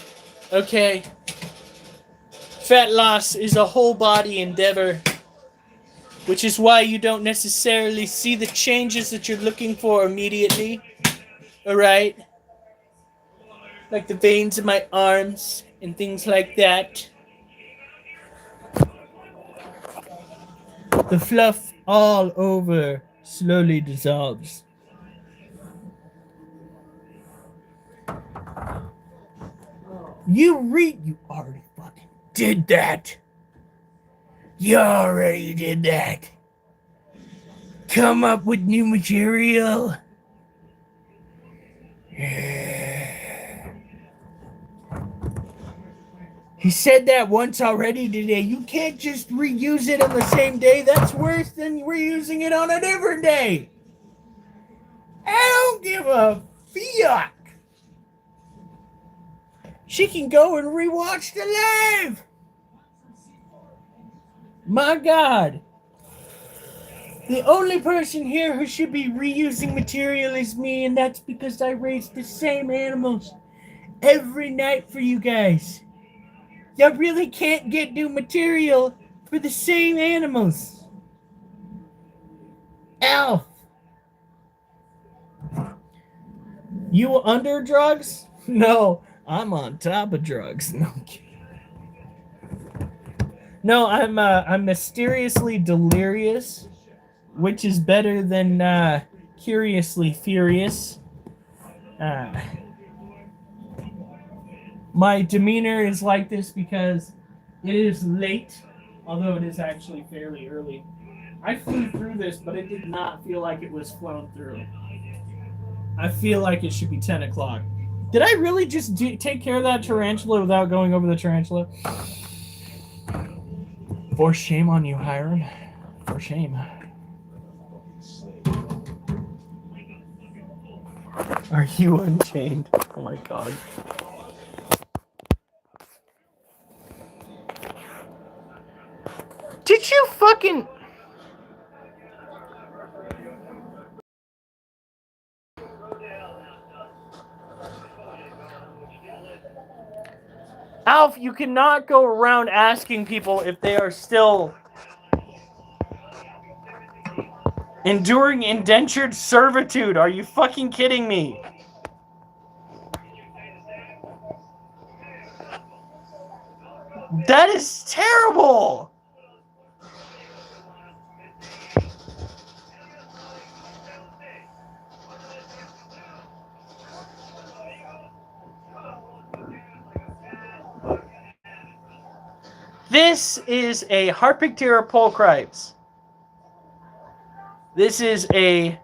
okay? Fat loss is a whole body endeavor, which is why you don't necessarily see the changes that you're looking for immediately, alright? Like the veins in my arms and things like that. The fluff all over slowly dissolves. You already fucking did that. You already did that. Come up with new material. Yeah. He said that once already today. You can't just reuse it on the same day. That's worse than reusing it on a different day. I don't give a fuck. She can go and rewatch the live. My God. The only person here who should be reusing material is me, and that's because I raised the same animals every night for you guys. You really can't get new material for the same animals. Alf. You under drugs? No, I'm on top of drugs. No, I'm kidding. No, I'm mysteriously delirious, which is better than curiously furious. My demeanor is like this because it is late, although it is actually fairly early. I flew through this, but it did not feel like it was flown through. I feel like it should be 10 o'clock. Did I really just take care of that tarantula without going over the tarantula? For shame on you, Hiram. For shame. Are you unchained? Oh my God. Did you fucking... Alf, you cannot go around asking people if they are still enduring indentured servitude. Are you fucking kidding me? That is terrible! This is a Harpictera pulchripes. This is a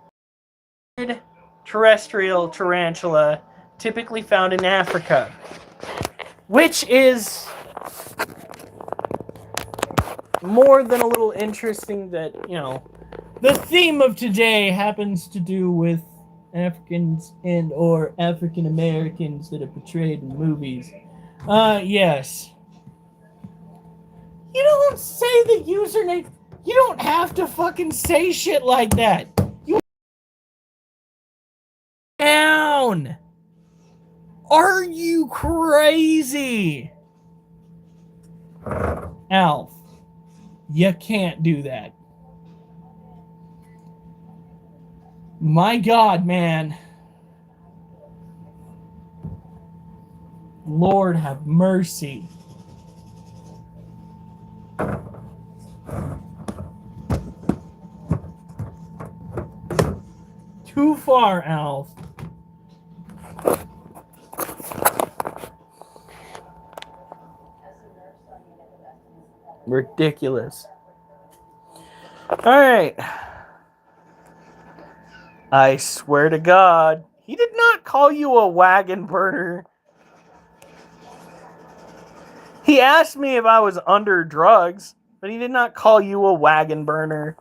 terrestrial tarantula typically found in Africa, which is more than a little interesting that, you know, the theme of today happens to do with Africans and or African Americans that are portrayed in movies. Yes. You don't say the username. You don't have to fucking say shit like that. You down. Are you crazy? Alf, you can't do that. My God, man. Lord have mercy. Too far, Alf. Ridiculous. Alright. I swear to God, he did not call you a wagon burner. He asked me if I was under drugs, but he did not call you a wagon burner.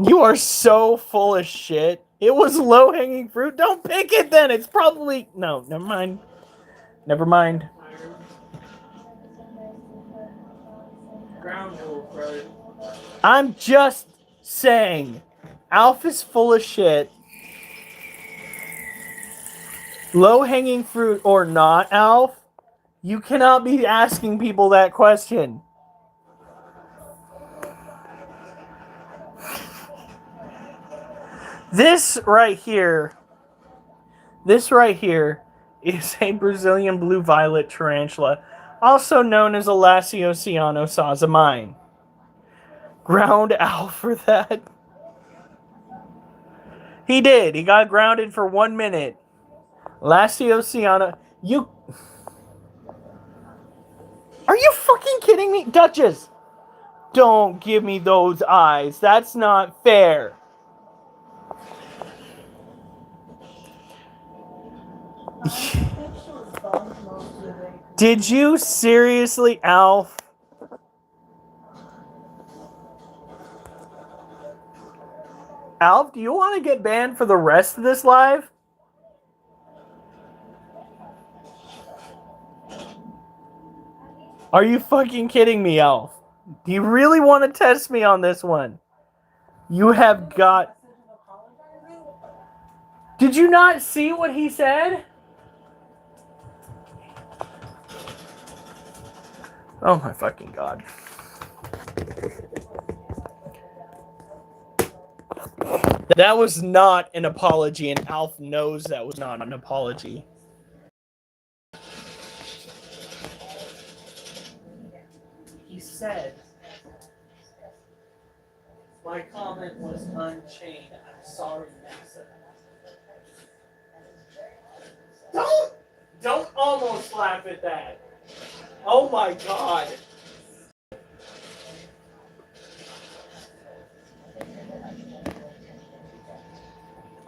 You are so full of shit. It was low-hanging fruit. Don't pick it then. It's probably... No, never mind. Never mind. I'm just saying. Alf is full of shit. Low-hanging fruit or not, Alf, you cannot be asking people that question. This right here is a Brazilian blue-violet tarantula, also known as a Lasiociano Ground Alf for that. He did. He got grounded for 1 minute. Lasiociano... You... Are you fucking kidding me? Duchess! Don't give me those eyes. That's not fair. goes to the day. Did you seriously, Alf? Alf, do you want to get banned for the rest of this live? Are you fucking kidding me, Alf? Do you really want to test me on this one? You have got... Did you not see what he said? Oh my fucking god. That was not an apology, and Alf knows that was not an apology. He said, my comment was unchained. I'm sorry, Maxa. Don't almost laugh at that. Oh my god.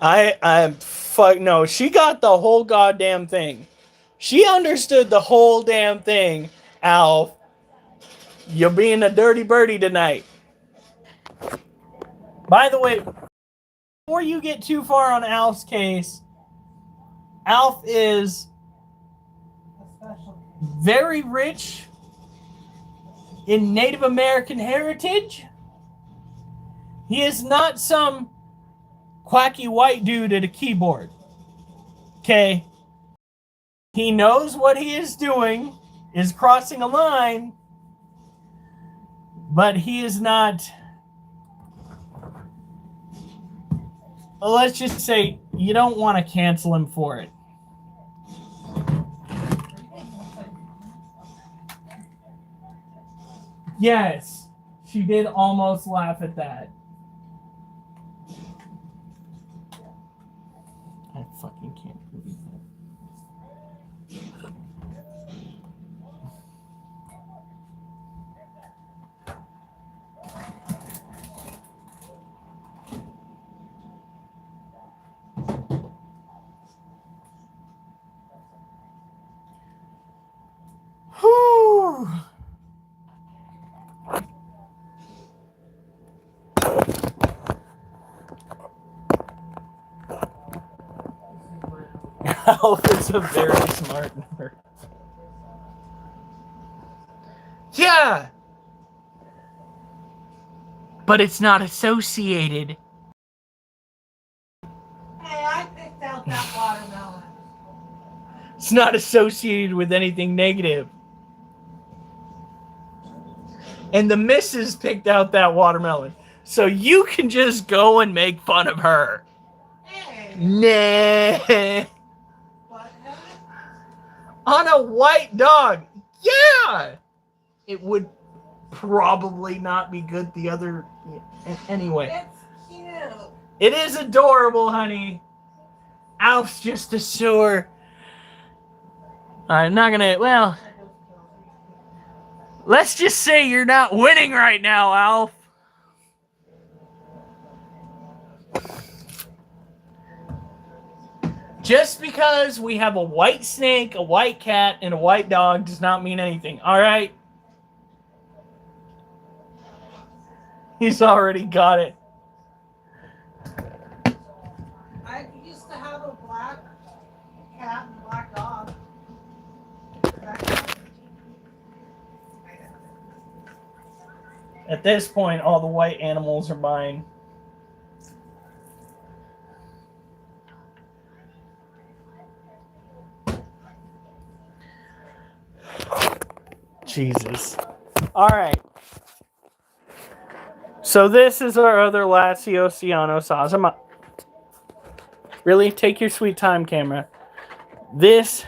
I'm fuck no, she got the whole goddamn thing. She understood the whole damn thing, Alf. You're being a dirty birdie tonight. By the way, before you get too far on Alf's case, Alf is very rich in Native American heritage. He is not some quacky white dude at a keyboard. Okay? He knows what he is doing is crossing a line, but he is not... Well, let's just say you don't want to cancel him for it. Yes, she did almost laugh at that. I fucking can't believe that. Whew. Alf is a very smart nerd. Yeah! But it's not associated. Hey, I picked out that watermelon. It's not associated with anything negative. And the missus picked out that watermelon. So you can just go and make fun of her. Hey, Nah. what? On a white dog. Yeah! It would probably not be good the other... Anyway. It's cute. It is adorable, honey. Alf's just a sore... I'm not gonna... Well... Let's just say you're not winning right now, Alf. Just because we have a white snake, a white cat, and a white dog does not mean anything, alright? He's already got it. I used to have a black cat and a black dog. At this point, all the white animals are mine. Jesus. Alright. So this is our other Oceano Sazama. Really? Take your sweet time, camera. This...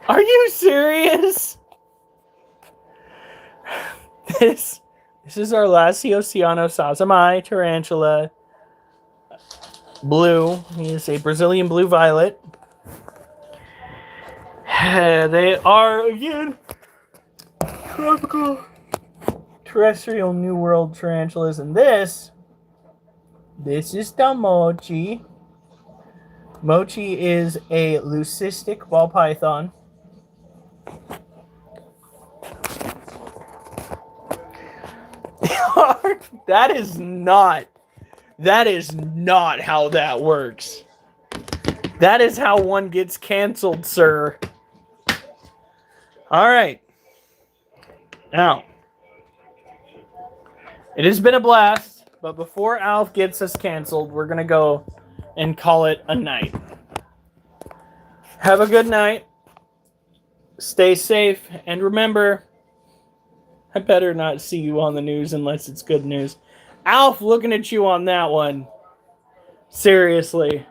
Are you serious? This is our Oceano Sazamai tarantula. Blue. He is a Brazilian blue violet. They are, again, tropical terrestrial New World tarantulas. And this is Tamochi. Mochi is a leucistic ball python. That is not how that works. That is how one gets canceled, sir. All right. Now, it has been a blast, but before Alf gets us canceled, we're going to go and call it a night. Have a good night. Stay safe. And remember, I better not see you on the news unless it's good news. Alf, looking at you on that one. Seriously.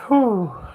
Whew.